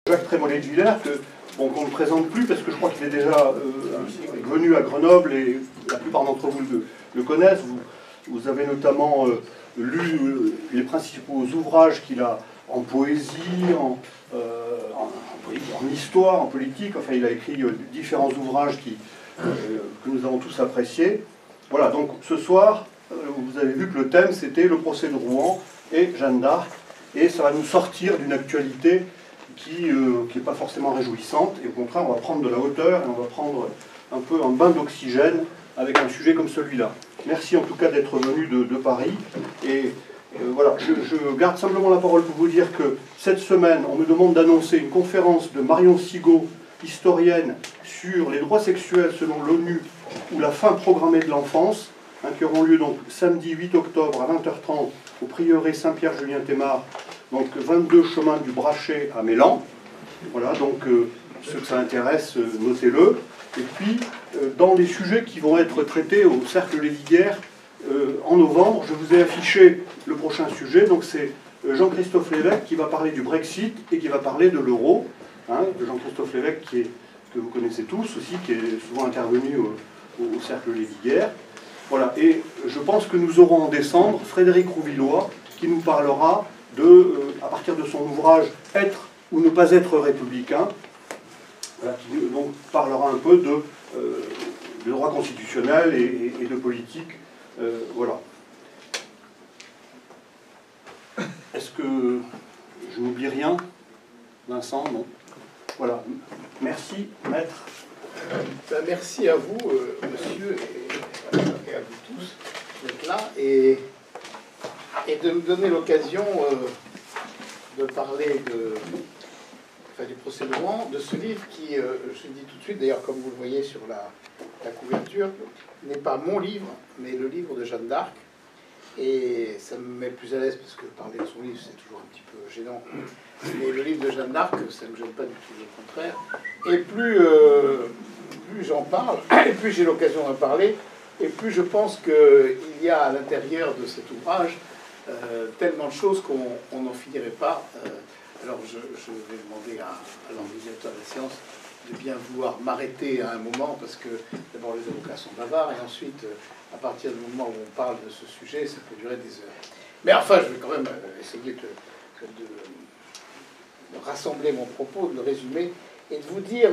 Jacques Trémollet de Villers, qu'on ne présente plus parce que je crois qu'il est déjà venu à Grenoble et la plupart d'entre vous le connaissent. Vous avez notamment lu les principaux ouvrages qu'il a en poésie, en histoire, en politique. Enfin, il a écrit différents ouvrages que nous avons tous appréciés. Voilà, donc ce soir, vous avez vu que le thème c'était le procès de Rouen et Jeanne d'Arc, et ça va nous sortir d'une actualité qui n'est pas forcément réjouissante, et au contraire on va prendre de la hauteur et on va prendre un peu un bain d'oxygène avec un sujet comme celui-là. Merci en tout cas d'être venu de Paris, et voilà, je garde simplement la parole pour vous dire que cette semaine on me demande d'annoncer une conférence de Marion Sigaud, historienne, sur les droits sexuels selon l'ONU ou la fin programmée de l'enfance, qui auront lieu donc samedi 8 octobre à 20h30 au prieuré Saint-Pierre-Julien-Thémard, donc 22 chemin du Brachet à Mélan. Voilà, donc ceux que ça intéresse, notez-le. Et puis, dans les sujets qui vont être traités au Cercle Les Liguères en novembre, je vous ai affiché le prochain sujet. Donc c'est Jean-Christophe Lévesque qui va parler du Brexit et qui va parler de l'euro. Jean-Christophe Lévesque que vous connaissez tous aussi, qui est souvent intervenu au Cercle Les Liguères. Voilà, et je pense que nous aurons en décembre Frédéric Rouvillois qui nous parlera à partir de son ouvrage « Être ou ne pas être républicain », voilà, qui donc parlera un peu de droit constitutionnel et de politique. Voilà. Est-ce que je n'oublie rien, Vincent? Non. Voilà. Merci, maître. Merci à vous, monsieur, et à vous tous d'être là et de me donner l'occasion de parler du procès de Rouen, de ce livre qui, je le dis tout de suite, d'ailleurs comme vous le voyez sur la couverture, n'est pas mon livre, mais le livre de Jeanne d'Arc. Et ça me met plus à l'aise parce que parler de son livre, c'est toujours un petit peu gênant. Mais le livre de Jeanne d'Arc, ça ne me gêne pas du tout, au contraire. Et plus j'en parle, et plus j'ai l'occasion d'en parler, et plus je pense qu'il y a à l'intérieur de cet ouvrage tellement de choses qu'on n'en finirait pas. Alors je vais demander à l'organisateur de la séance de bien vouloir m'arrêter à un moment, parce que d'abord les avocats sont bavards, et ensuite, à partir du moment où on parle de ce sujet, ça peut durer des heures. Mais enfin, je vais quand même essayer de rassembler mon propos, de le résumer, et de vous dire,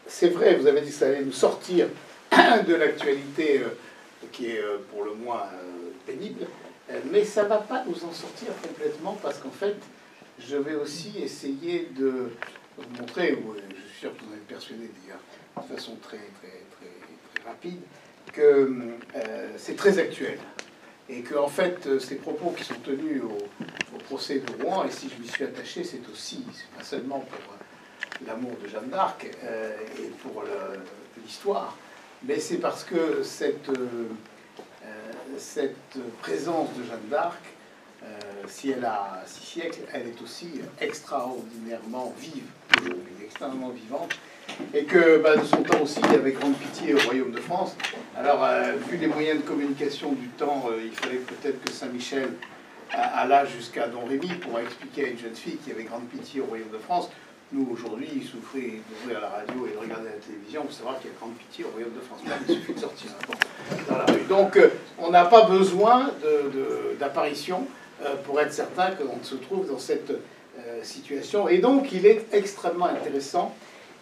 c'est vrai, vous avez dit que ça allait nous sortir de l'actualité qui est pour le moins pénible, mais ça ne va pas nous en sortir complètement, parce qu'en fait, je vais aussi essayer de vous montrer, je suis sûr que vous en êtes persuadé d'ailleurs, de façon très rapide, que c'est très actuel. Et que, en fait, ces propos qui sont tenus au procès de Rouen, et si je m'y suis attaché, c'est aussi, pas seulement pour l'amour de Jeanne d'Arc et pour l'histoire, mais c'est parce que cette présence de Jeanne d'Arc, si elle a 6 siècles, elle est aussi extraordinairement vive, extrêmement vivante, et que de son temps aussi, il y avait grande pitié au royaume de France. Alors, vu les moyens de communication du temps, il fallait peut-être que Saint-Michel alla jusqu'à Don Rémy pour expliquer à une jeune fille qu'il y avait grande pitié au royaume de France. Nous, aujourd'hui, il suffit d'ouvrir la radio et de regarder la télévision pour savoir qu'il y a grande pitié au royaume de France. Là, il suffit de sortir dans la rue. Donc, on n'a pas besoin d'apparition pour être certain qu'on se trouve dans cette situation. Et donc, il est extrêmement intéressant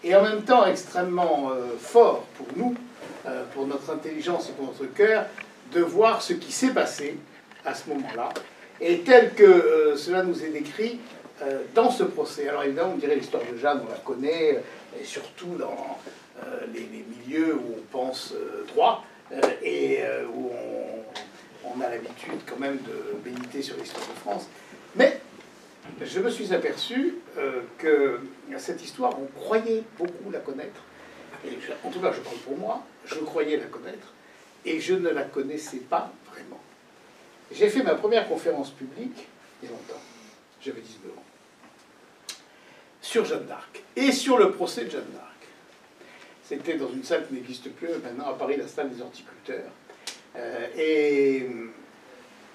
et en même temps extrêmement fort pour nous, pour notre intelligence et pour notre cœur, de voir ce qui s'est passé à ce moment-là, et tel que cela nous est décrit dans ce procès. Alors évidemment, on dirait l'histoire de Jeanne, on la connaît, et surtout dans les milieux où on pense droit, et où on a l'habitude quand même de méditer sur l'histoire de France. Mais je me suis aperçu que cette histoire, on croyait beaucoup la connaître, et en tout cas je parle pour moi, je croyais la connaître, et je ne la connaissais pas vraiment. J'ai fait ma première conférence publique il y a longtemps, j'avais 19 ans, sur Jeanne d'Arc, et sur le procès de Jeanne d'Arc. C'était dans une salle qui n'existe plus maintenant à Paris, la salle des horticulteurs. Et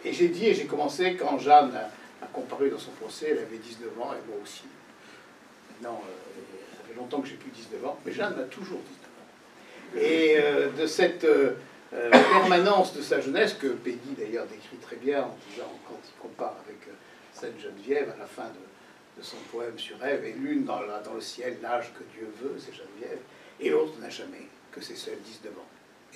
j'ai dit, et j'ai commencé quand Jeanne a comparu dans son procès, elle avait 19 ans, et moi aussi. Maintenant, ça fait longtemps que j'ai plus 19 ans, mais Jeanne a toujours 19 ans. Et de cette permanence de sa jeunesse, que Peggy d'ailleurs décrit très bien en disant, quand il compare avec Sainte Geneviève à la fin de son poème sur Ève, et l'une dans le ciel nage que Dieu veut, c'est Geneviève, et l'autre n'a jamais que ses seuls 19 ans.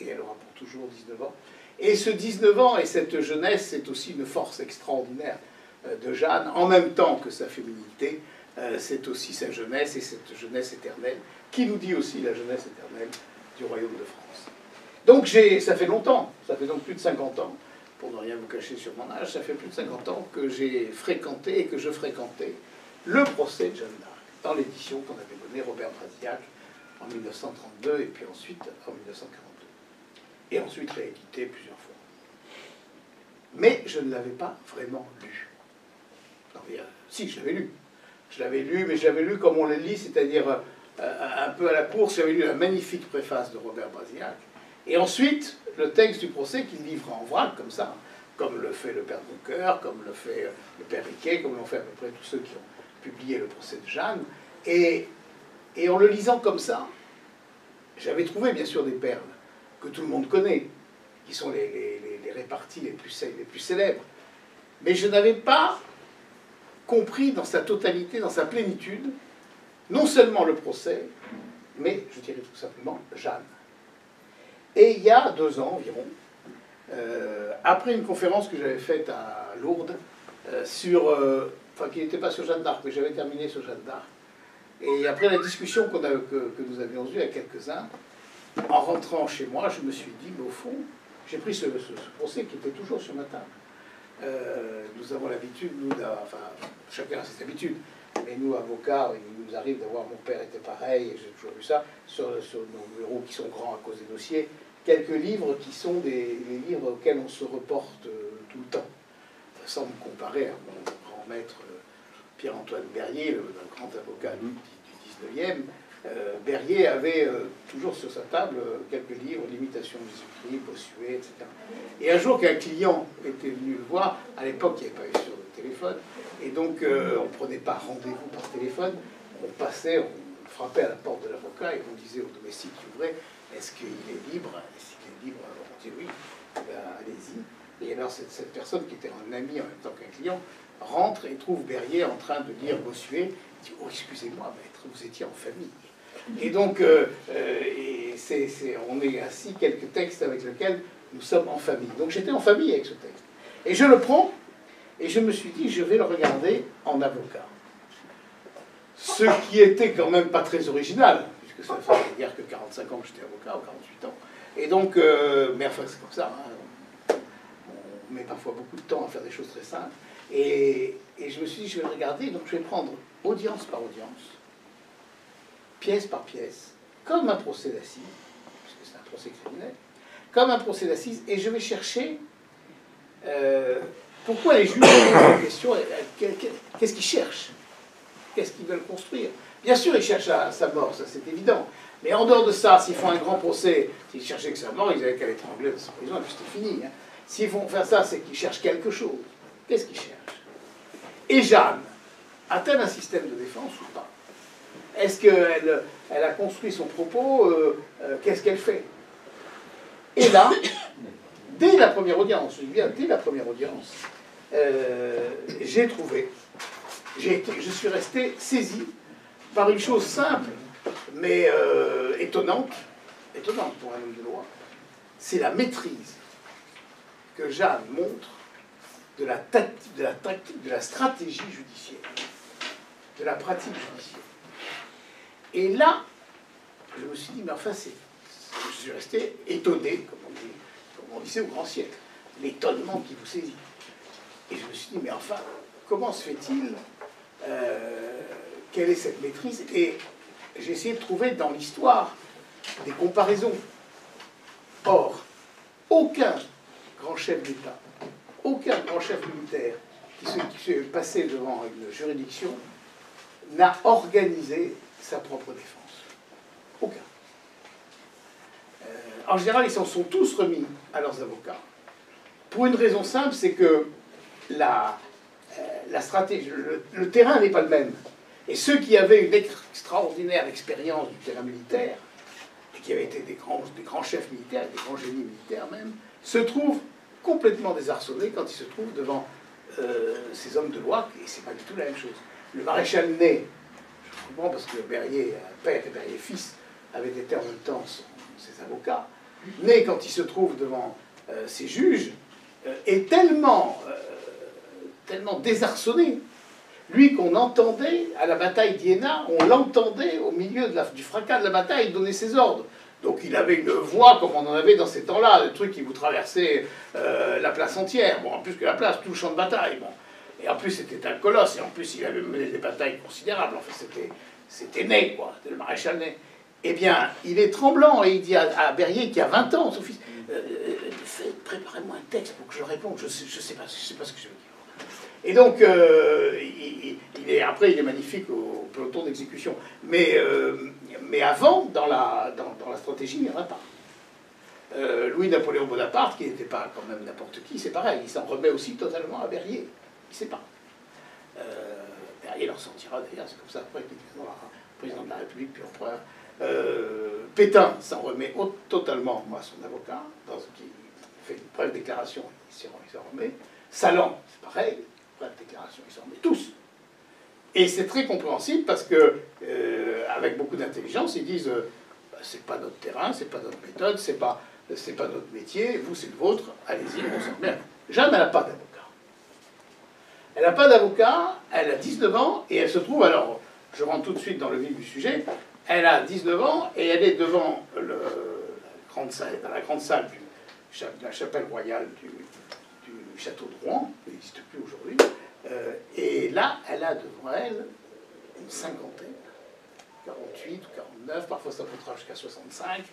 Et elle aura pour toujours 19 ans. Et ce 19 ans et cette jeunesse, c'est aussi une force extraordinaire de Jeanne, en même temps que sa féminité, c'est aussi sa jeunesse, et cette jeunesse éternelle, qui nous dit aussi la jeunesse éternelle du royaume de France. Donc ça fait longtemps, ça fait donc plus de 50 ans, pour ne rien vous cacher sur mon âge, ça fait plus de 50 ans que j'ai fréquenté et que je fréquentais le procès de Jeanne d'Arc, dans l'édition qu'on avait donnée Robert Brasillac en 1932 et puis ensuite en 1942. Et ensuite réédité plusieurs fois. Mais je ne l'avais pas vraiment lu. Non, mais, si, je l'avais lu. Je l'avais lu, mais je l'avais lu comme on le lit, c'est-à-dire un peu à la course. J'avais lu la magnifique préface de Robert Brasillac. Et ensuite, le texte du procès qu'il livre en vrac, comme ça, comme le fait le père Drucker, comme le fait le père Riquet, comme l'ont fait à peu près tous ceux qui ont publié le procès de Jeanne. Et en le lisant comme ça, j'avais trouvé bien sûr des perles que tout le monde connaît, qui sont les réparties les plus célèbres. Mais je n'avais pas compris dans sa totalité, dans sa plénitude, non seulement le procès, mais, je dirais tout simplement, Jeanne. Et il y a 2 ans environ, après une conférence que j'avais faite à Lourdes, qui n'était pas sur Jeanne d'Arc, mais j'avais terminé sur Jeanne d'Arc, et après la discussion que nous avions eue avec quelques-uns, en rentrant chez moi, je me suis dit, mais au fond, j'ai pris ce procès qui était toujours sur ma table. Nous avons l'habitude, chacun a ses habitudes, mais nous, avocats, il nous arrive d'avoir, mon père était pareil, et j'ai toujours vu ça, sur nos bureaux qui sont grands à cause des dossiers, quelques livres qui sont les livres auxquels on se reporte tout le temps, sans me comparer à mon grand maître Pierre-Antoine Berrier, le grand avocat du 19e. Berrier avait toujours sur sa table quelques livres, L'imitation de Jésus-Christ, Bossuet, etc. Et un jour qu'un client était venu le voir, à l'époque il n'y avait pas eu sur le téléphone, et donc on ne prenait pas rendez-vous par téléphone, on passait, on frappait à la porte de l'avocat et on disait au domestique qui ouvrait, est-ce qu'il est libre? Et s'il est libre, alors on dit oui, ben, allez-y. Et alors cette personne qui était un ami en même temps qu'un client rentre et trouve Berrier en train de lire Bossuet, il dit, oh excusez-moi maître, vous étiez en famille. Et donc, on est assis quelques textes avec lesquels nous sommes en famille. Donc j'étais en famille avec ce texte. Et je le prends, et je me suis dit, je vais le regarder en avocat. Ce qui était quand même pas très original, puisque ça fait guère que 45 ans que j'étais avocat, ou 48 ans. Et donc, mais enfin c'est comme ça, hein. On met parfois beaucoup de temps à faire des choses très simples. Et je me suis dit, je vais le regarder, donc je vais prendre audience par audience, pièce par pièce, comme un procès d'assises, puisque c'est un procès criminel, comme un procès d'assises, et je vais chercher pourquoi les juges posent la question, qu'est-ce qu'ils cherchent, qu'est-ce qu'ils veulent construire. Bien sûr, ils cherchent à sa mort, ça c'est évident, mais en dehors de ça, s'ils font un grand procès, s'ils cherchaient que sa mort, ils avaient qu'à l'étrangler dans sa prison, et puis c'était fini. Hein. S'ils vont faire ça, c'est qu'ils cherchent quelque chose. Qu'est-ce qu'ils cherchent? Et Jeanne, a-t-elle un système de défense ou pas? Est-ce qu'elle a construit son propos? Qu'est-ce qu'elle fait? Et là, dès la première audience, je dis bien dès la première audience, j'ai trouvé, je suis resté saisi par une chose simple, mais étonnante pour un homme de loi, c'est la maîtrise que Jeanne montre de la tactique, de la tactique, de la stratégie judiciaire, de la pratique judiciaire. Et là, je me suis dit, mais enfin, je suis resté étonné, comme on disait au grand siècle, l'étonnement qui vous saisit. Et je me suis dit, mais enfin, comment se fait-il, quelle est cette maîtrise? Et j'ai essayé de trouver dans l'histoire des comparaisons. Or, aucun grand chef d'État, aucun grand chef militaire qui s'est passé devant une juridiction n'a organisé sa propre défense. Aucun. En général, ils s'en sont tous remis à leurs avocats. Pour une raison simple, c'est que la stratégie, le terrain n'est pas le même. Et ceux qui avaient une extraordinaire expérience du terrain militaire, et qui avaient été des grands chefs militaires, des grands génies militaires même, se trouvent complètement désarçonnés quand ils se trouvent devant ces hommes de loi, et c'est pas du tout la même chose. Le maréchal Ney, je comprends parce que Berryer père et Berryer fils avaient été en même temps ses avocats, Ney, quand il se trouve devant ces juges, est tellement désarçonné. Lui qu'on entendait à la bataille d'Iéna, on l'entendait au milieu du fracas de la bataille donner ses ordres. Donc il avait une voix comme on en avait dans ces temps-là, des trucs qui vous traversaient la place entière. Bon, en plus que la place, tout le champ de bataille. Bon. Et en plus c'était un colosse, et en plus il avait mené des batailles considérables. En fait c'était Ney, quoi, c'était le maréchal Ney. Eh bien, il est tremblant et il dit à Berryer qui a 20 ans, son fils, préparez-moi un texte pour que je réponde, je sais pas ce que je veux dire. Et donc, après, il est magnifique au peloton d'exécution. Mais avant, dans la stratégie, il n'y en a pas. Louis-Napoléon Bonaparte, qui n'était pas quand même n'importe qui, c'est pareil, il s'en remet aussi totalement à Berryer. Il ne sait pas. Berryer leur sortira d'ailleurs, c'est comme ça après qu'il deviendra président de la République, puis empereur. Pétain s'en remet totalement à son avocat, qui fait une brève déclaration, il s'en remet. Salan, c'est pareil, brève déclaration, il s'en remet tous. Et c'est très compréhensible parce que, avec beaucoup d'intelligence, ils disent c'est pas notre terrain, c'est pas notre méthode, c'est pas notre métier, vous c'est le vôtre, allez-y, on s'en remet. Jeanne, elle n'a pas d'avocat. Elle n'a pas d'avocat, elle a 19 ans, et elle se trouve, alors, je rentre tout de suite dans le vif du sujet, elle a 19 ans, et elle est devant dans la grande salle de la chapelle royale du château de Rouen, qui n'existe plus aujourd'hui, et là, elle a devant elle une cinquantaine, 48 ou 49, parfois ça peut jusqu'à 65,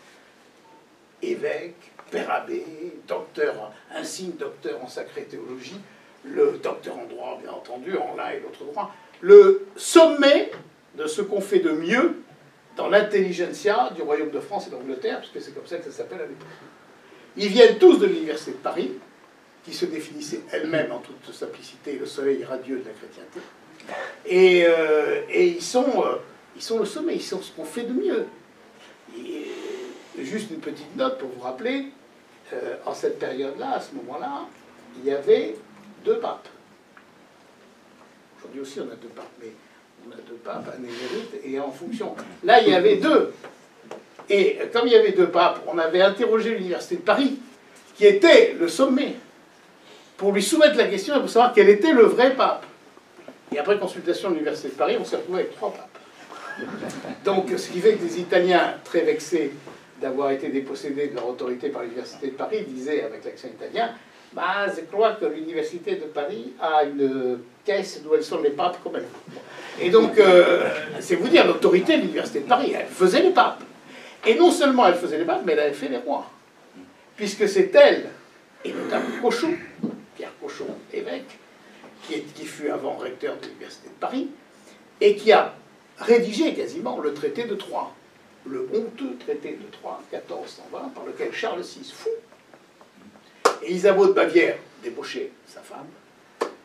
évêque, père abbé, docteur, insigne docteur en sacrée théologie, le docteur en droit, bien entendu, en l'un et l'autre droit, le sommet de ce qu'on fait de mieux dans l'intelligentsia du royaume de France et d'Angleterre, puisque c'est comme ça que ça s'appelle à l'époque. Ils viennent tous de l'université de Paris, qui se définissait elle-même en toute simplicité le soleil radieux de la chrétienté. Et ils sont le sommet, ils sont ce qu'on fait de mieux. Et juste une petite note pour vous rappeler, en cette période-là, à ce moment-là, il y avait 2 papes. Aujourd'hui aussi on a 2 papes, mais on a 2 papes, un émérite et en fonction. Là il y avait 2. Et comme il y avait 2 papes, on avait interrogé l'université de Paris, qui était le sommet, pour lui soumettre la question et pour savoir quel était le vrai pape. Et après consultation de l'université de Paris, on s'est retrouvé avec 3 papes. Donc, ce qui fait que des Italiens, très vexés d'avoir été dépossédés de leur autorité par l'université de Paris, disaient avec l'accent italien, bah, je crois que l'université de Paris a une caisse d'où elles sont les papes comme elle. Et donc, c'est vous dire, l'autorité de l'université de Paris, elle faisait les papes. Et non seulement elle faisait les papes, mais elle avait fait les rois. Puisque c'est elle, et notamment Cochon, Pierre Cochon, évêque, qui fut avant recteur de l'université de Paris, et qui a rédigé quasiment le traité de Troyes, le honteux traité de Troyes, 1420, par lequel Charles VI, fou, et Isabeau de Bavière, débauché, sa femme,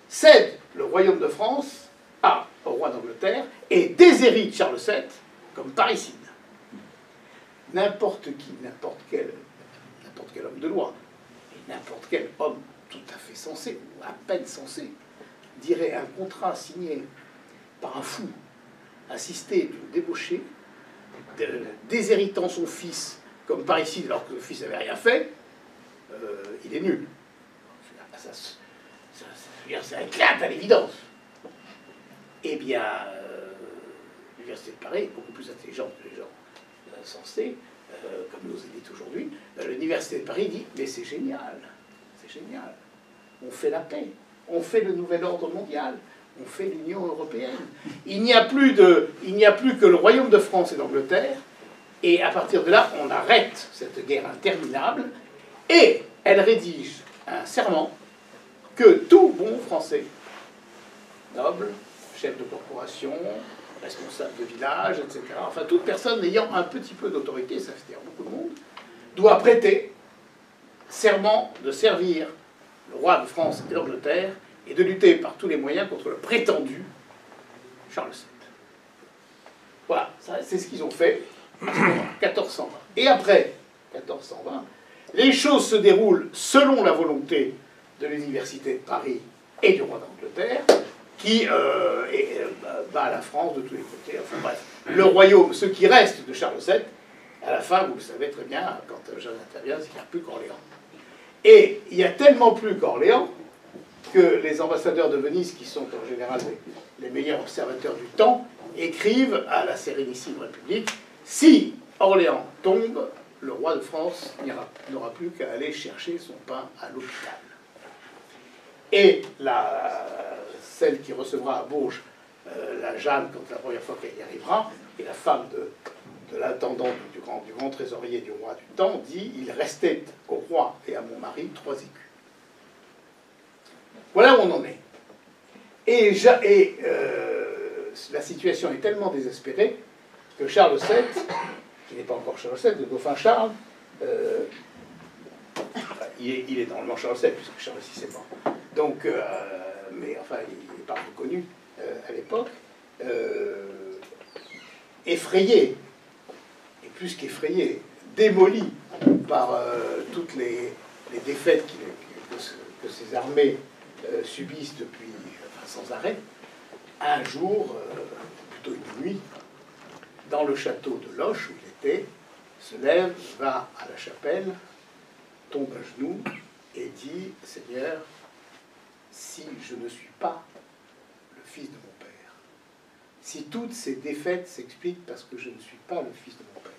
cède le royaume de France au roi d'Angleterre et déshérite Charles VII comme parricide. N'importe qui, n'importe quel homme de loi, et n'importe quel homme tout à fait sensé, ou à peine sensé, dirait un contrat signé par un fou, assisté d'une débauchée, déshéritant son fils comme parricide alors que le fils n'avait rien fait, il est nul. Ça éclate à l'évidence. Eh bien, l'université de Paris est beaucoup plus intelligente que les gens sensés, comme nos élites aujourd'hui. L'université de Paris dit, mais c'est génial, c'est génial. On fait la paix, on fait le nouvel ordre mondial, on fait l'Union européenne. Il n'y a plus que le royaume de France et d'Angleterre, et à partir de là, on arrête cette guerre interminable, et elle rédige un serment que tout bon Français, noble, chef de corporation, responsable de village, etc., enfin toute personne ayant un petit peu d'autorité, ça veut dire beaucoup de monde, doit prêter serment de servir le roi de France et d'Angleterre et de lutter par tous les moyens contre le prétendu Charles VII. Voilà, c'est ce qu'ils ont fait en 1420. Et après 1420, les choses se déroulent selon la volonté de l'Université de Paris et du roi d'Angleterre, qui bat la France de tous les côtés. Enfin bref, le royaume, ce qui reste de Charles VII, à la fin, vous le savez très bien, quand Jeanne intervient, c'est qu'il n'y a plus qu'Orléans. Et il y a tellement plus qu'Orléans que les ambassadeurs de Venise, qui sont en général les meilleurs observateurs du temps, écrivent à la Sérénissime République, si Orléans tombe, le roi de France n'aura plus qu'à aller chercher son pain à l'hôpital. Et celle qui recevra à Bourges la Jeanne, quand la première fois qu'elle y arrivera, et la femme de l'intendant du grand trésorier du roi du temps, dit « Il restait au roi et à mon mari 3 écus ». Voilà où on en est. Et la situation est tellement désespérée que Charles VII, qui n'est pas encore Charles VII, le dauphin Charles, il est normalement Charles VII, puisque Charles VI n'est pas. Donc, mais enfin, il n'est pas reconnu à l'époque, effrayé, et plus qu'effrayé, démoli par toutes les défaites que ces armées subissent depuis, sans arrêt, un jour, plutôt une nuit, dans le château de Loches où il était, se lève, va à la chapelle, tombe à genoux et dit « Seigneur, si je ne suis pas le fils de mon père, si toutes ces défaites s'expliquent parce que je ne suis pas le fils de mon père,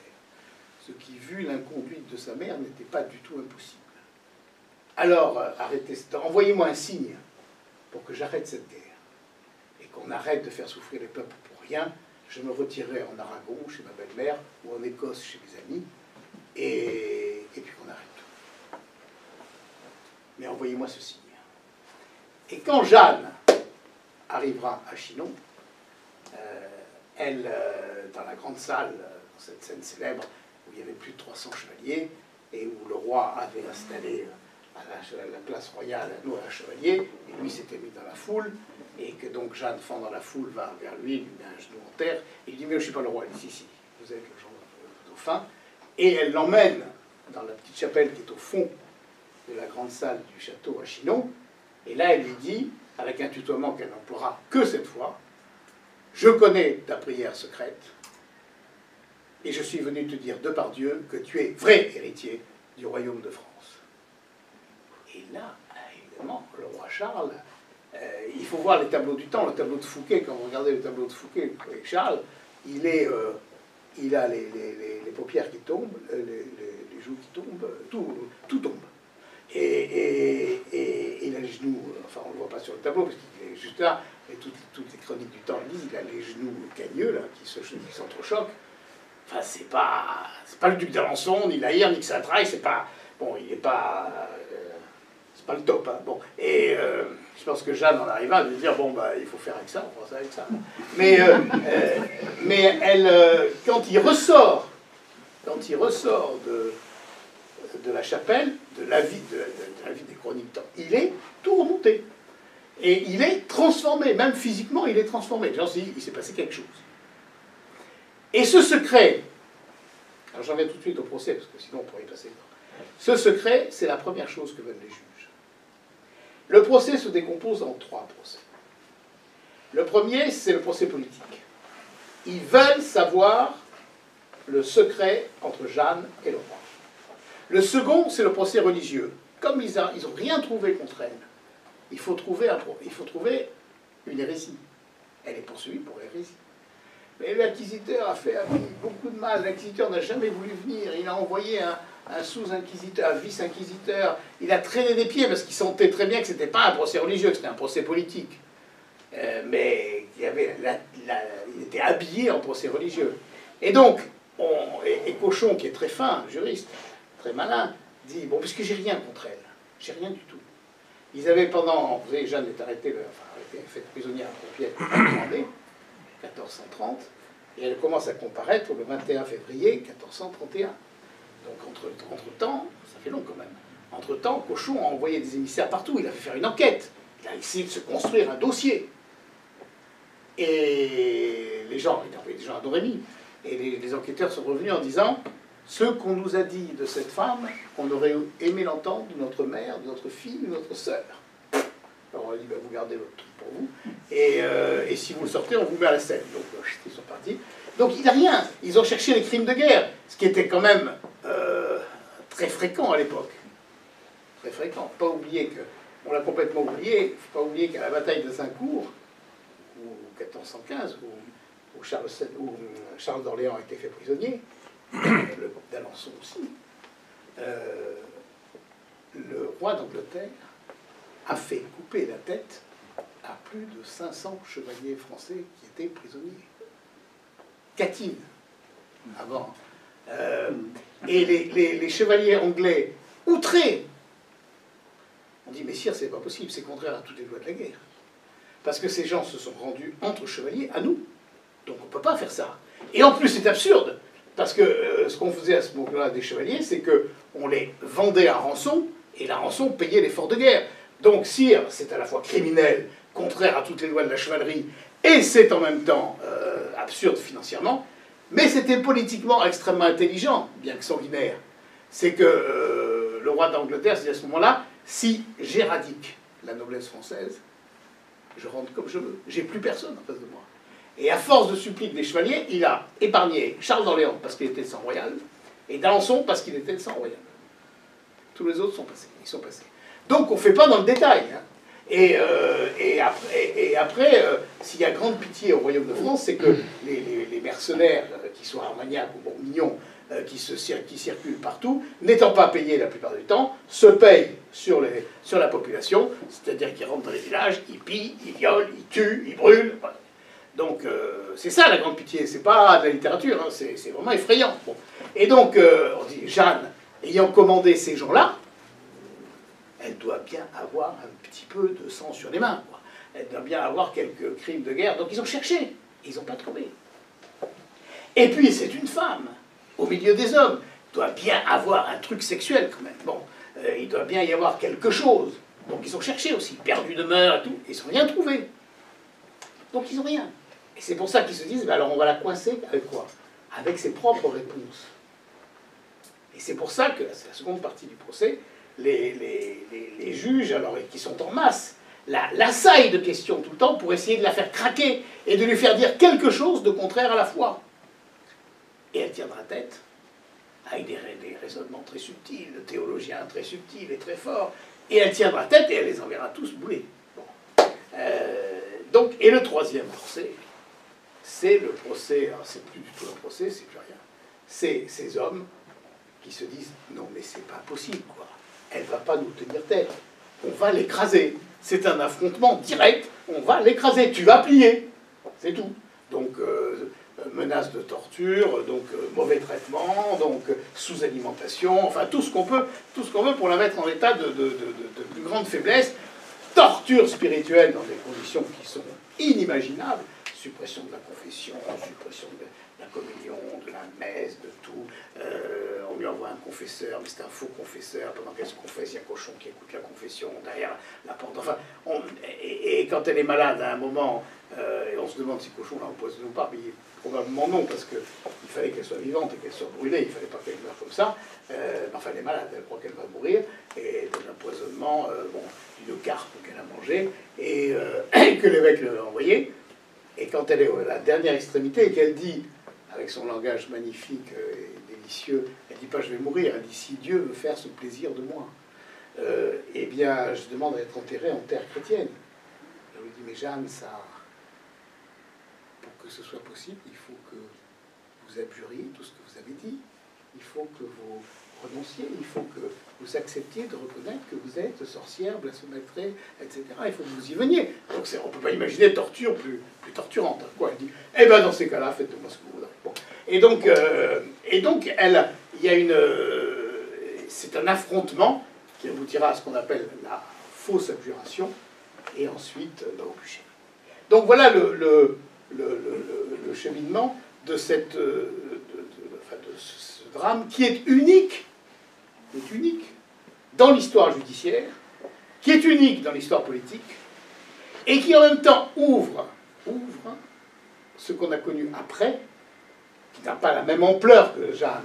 ce qui, vu l'inconduite de sa mère, n'était pas du tout impossible. Alors, envoyez-moi un signe pour que j'arrête cette guerre et qu'on arrête de faire souffrir les peuples pour rien. Je me retirerai en Aragon, chez ma belle-mère, ou en Écosse, chez mes amis, et puis qu'on arrête tout. Mais envoyez-moi ce signe. » Et quand Jeanne arrivera à Chinon, elle, dans la grande salle, dans cette scène célèbre, où il y avait plus de 300 chevaliers, et où le roi avait installé à la place royale un chevalier, et lui s'était mis dans la foule, et que donc Jeanne, fend dans la foule, va vers lui, lui met un genou en terre, et il dit « Mais je ne suis pas le roi ». Il dit « Si, vous êtes le dauphin ». Et elle l'emmène dans la petite chapelle qui est au fond de la grande salle du château à Chinon, et là elle lui dit, avec un tutoiement qu'elle n'emploiera que cette fois, « Je connais ta prière secrète, et je suis venu te dire de par Dieu que tu es vrai héritier du royaume de France. » Et là, évidemment, le roi Charles, il faut voir les tableaux du temps, le tableau de Fouquet, quand vous regardez le tableau de Fouquet avec Charles, il a les paupières qui tombent, les joues qui tombent, tout tombe. Et il a les genoux, enfin on ne le voit pas sur le tableau, parce qu'il est juste là, et toutes les chroniques du temps le disent, il a les genoux cagneux, là, qui s'entrechoquent. Enfin, c'est pas le duc d'Alençon, ni Lahire, ni Xaintrailles, c'est pas... Bon, il n'est pas... c'est pas le top, hein. Bon, et je pense que Jeanne en arriva à lui dire, bon, bah, il faut faire avec ça, on pense avec ça. Mais elle, quand il ressort de la chapelle, de la vie des chroniques, il est tout remonté. Et il est transformé, même physiquement, il est transformé. Genre, il s'est passé quelque chose. Et ce secret, alors j'en viens tout de suite au procès, parce que sinon on pourrait y passer. Ce secret, c'est la première chose que veulent les juges. Le procès se décompose en 3 procès. Le premier, c'est le procès politique. Ils veulent savoir le secret entre Jeanne et le roi. Le second, c'est le procès religieux. Comme ils n'ont rien trouvé contre elle, il faut trouver une hérésie. Elle est poursuivie pour hérésie. Mais l'inquisiteur a fait beaucoup de mal. L'inquisiteur n'a jamais voulu venir. Il a envoyé un sous-inquisiteur, un vice-inquisiteur. Il a traîné des pieds parce qu'il sentait très bien que ce n'était pas un procès religieux, que c'était un procès politique. Mais il était habillé en procès religieux. Et donc, et Cochon, qui est très fin, juriste, très malin, dit, bon, puisque j'ai rien contre elle, j'ai rien du tout. Ils avaient vous savez, Jeanne est arrêtée, faite prisonnière à Compiègne en 1430, et elle commence à comparaître le 21 février 1431. Donc entre-temps, ça fait long quand même, entre-temps, Cochon a envoyé des émissaires partout, il a fait faire une enquête, il a essayé de se construire un dossier. Et les gens, il a envoyé des gens à Domremy, et les enquêteurs sont revenus en disant ce qu'on nous a dit de cette femme, on aurait aimé l'entendre de notre mère, de notre fille, de notre sœur. Alors on a dit, ben, vous gardez votre truc pour vous, et si vous le sortez, on vous met à la scène. Donc ils sont partis. Donc il n'y a rien. Ils ont cherché les crimes de guerre, ce qui était quand même très fréquent à l'époque. Très fréquent. Pas oublier que, on l'a complètement oublié, il ne faut pas oublier qu'à la bataille de Zincourt, ou 1415, où Charles d'Orléans a été fait prisonnier, d'Alençon aussi, le roi d'Angleterre a fait couper la tête à plus de 500 chevaliers français qui étaient prisonniers. Catine, avant. Et les chevaliers anglais, outrés, on dit, mais sire, c'est pas possible, c'est contraire à toutes les lois de la guerre. Parce que ces gens se sont rendus entre chevaliers à nous. Donc on ne peut pas faire ça. Et en plus, c'est absurde, parce que ce qu'on faisait à ce moment-là des chevaliers, c'est qu'on les vendait à rançon, et la rançon payait l'effort de guerre. Donc, sire, c'est à la fois criminel, contraire à toutes les lois de la chevalerie, et c'est en même temps absurde financièrement, mais c'était politiquement extrêmement intelligent, bien que sanguinaire. C'est que le roi d'Angleterre s'est dit à ce moment-là, si j'éradique la noblesse française, je rentre comme je veux. J'ai plus personne en face de moi. Et à force de suppliques des chevaliers, il a épargné Charles d'Orléans parce qu'il était de sang royal, et d'Alençon parce qu'il était de sang royal. Tous les autres sont passés. Ils sont passés. Donc on ne fait pas dans le détail. Hein. Et après, s'il y a grande pitié au royaume de France, c'est que les mercenaires, qui sont armagnacs ou bourguignons, qui circulent partout, n'étant pas payés la plupart du temps, se payent sur la population, c'est-à-dire qu'ils rentrent dans les villages, ils pillent, ils violent, ils tuent, ils brûlent. Voilà. Donc c'est ça la grande pitié, c'est pas de la littérature, hein, c'est vraiment effrayant. Bon. Et donc, on dit, Jeanne, ayant commandé ces gens-là, elle doit bien avoir un petit peu de sang sur les mains, quoi. Elle doit bien avoir quelques crimes de guerre. Donc ils ont cherché, ils n'ont pas trouvé. Et puis c'est une femme, au milieu des hommes, doit bien avoir un truc sexuel quand même. Bon, il doit bien y avoir quelque chose. Donc ils ont cherché aussi, perdu de mœurs et tout, ils n'ont rien trouvé. Donc ils n'ont rien. Et c'est pour ça qu'ils se disent, ben alors on va la coincer avec quoi? Avec ses propres réponses. Et c'est pour ça que, c'est la seconde partie du procès, les juges, alors, qui sont en masse, l'assaillent de questions tout le temps pour essayer de la faire craquer et de lui faire dire quelque chose de contraire à la foi. Et elle tiendra tête, avec des raisonnements très subtils, de théologiens très subtils et très forts, et elle tiendra tête et elle les enverra tous bouler. Bon. Donc, et le troisième procès, c'est le procès, alors c'est plus du tout un procès, c'est plus rien, c'est ces hommes qui se disent « Non, mais c'est pas possible, quoi. Elle va pas nous tenir tête. On va l'écraser. C'est un affrontement direct. On va l'écraser. Tu vas plier. C'est tout. » Donc, menace de torture, donc mauvais traitement, donc sous-alimentation, enfin tout ce qu'on peut pour la mettre en état de plus grande faiblesse. Torture spirituelle dans des conditions qui sont inimaginables. Suppression de la confession, suppression de la communion, de la messe, de tout. On lui envoie un confesseur, mais c'est un faux confesseur. Pendant qu'elle se confesse, il y a un cochon qui écoute la confession derrière la porte. Enfin, et quand elle est malade, à un moment, et on se demande si le cochon l'a empoisonné ou pas, mais probablement non, parce qu'il fallait qu'elle soit vivante et qu'elle soit brûlée. Il ne fallait pas qu'elle meure comme ça. Enfin, elle est malade, elle croit qu'elle va mourir. Et de l'empoisonnement, d'une carpe qu'elle a mangée, et que l'évêque lui a envoyé. Et quand elle est à la dernière extrémité et qu'elle dit, avec son langage magnifique et délicieux, elle ne dit pas « je vais mourir », elle dit « si Dieu veut faire ce plaisir de moi, eh bien, je demande à être enterré en terre chrétienne. » Je lui dis « mais Jeanne, ça, pour que ce soit possible, il faut que vous abjuriez tout ce que vous avez dit. Il faut que vous renonciez, il faut que vous acceptiez de reconnaître que vous êtes sorcière, blasphématrice, etc. Il faut que vous y veniez. Donc on ne peut pas imaginer torture plus torturante. Quoi, elle dit, eh bien dans ces cas-là, faites de moi ce que vous voudrez. Bon. Et donc il y a c'est un affrontement qui aboutira à ce qu'on appelle la fausse abjuration, et ensuite au bûcher. Donc voilà le cheminement de ce drame qui est unique dans l'histoire judiciaire, qui est unique dans l'histoire politique, et qui en même temps ouvre ouvre ce qu'on a connu après, qui n'a pas la même ampleur que Jeanne,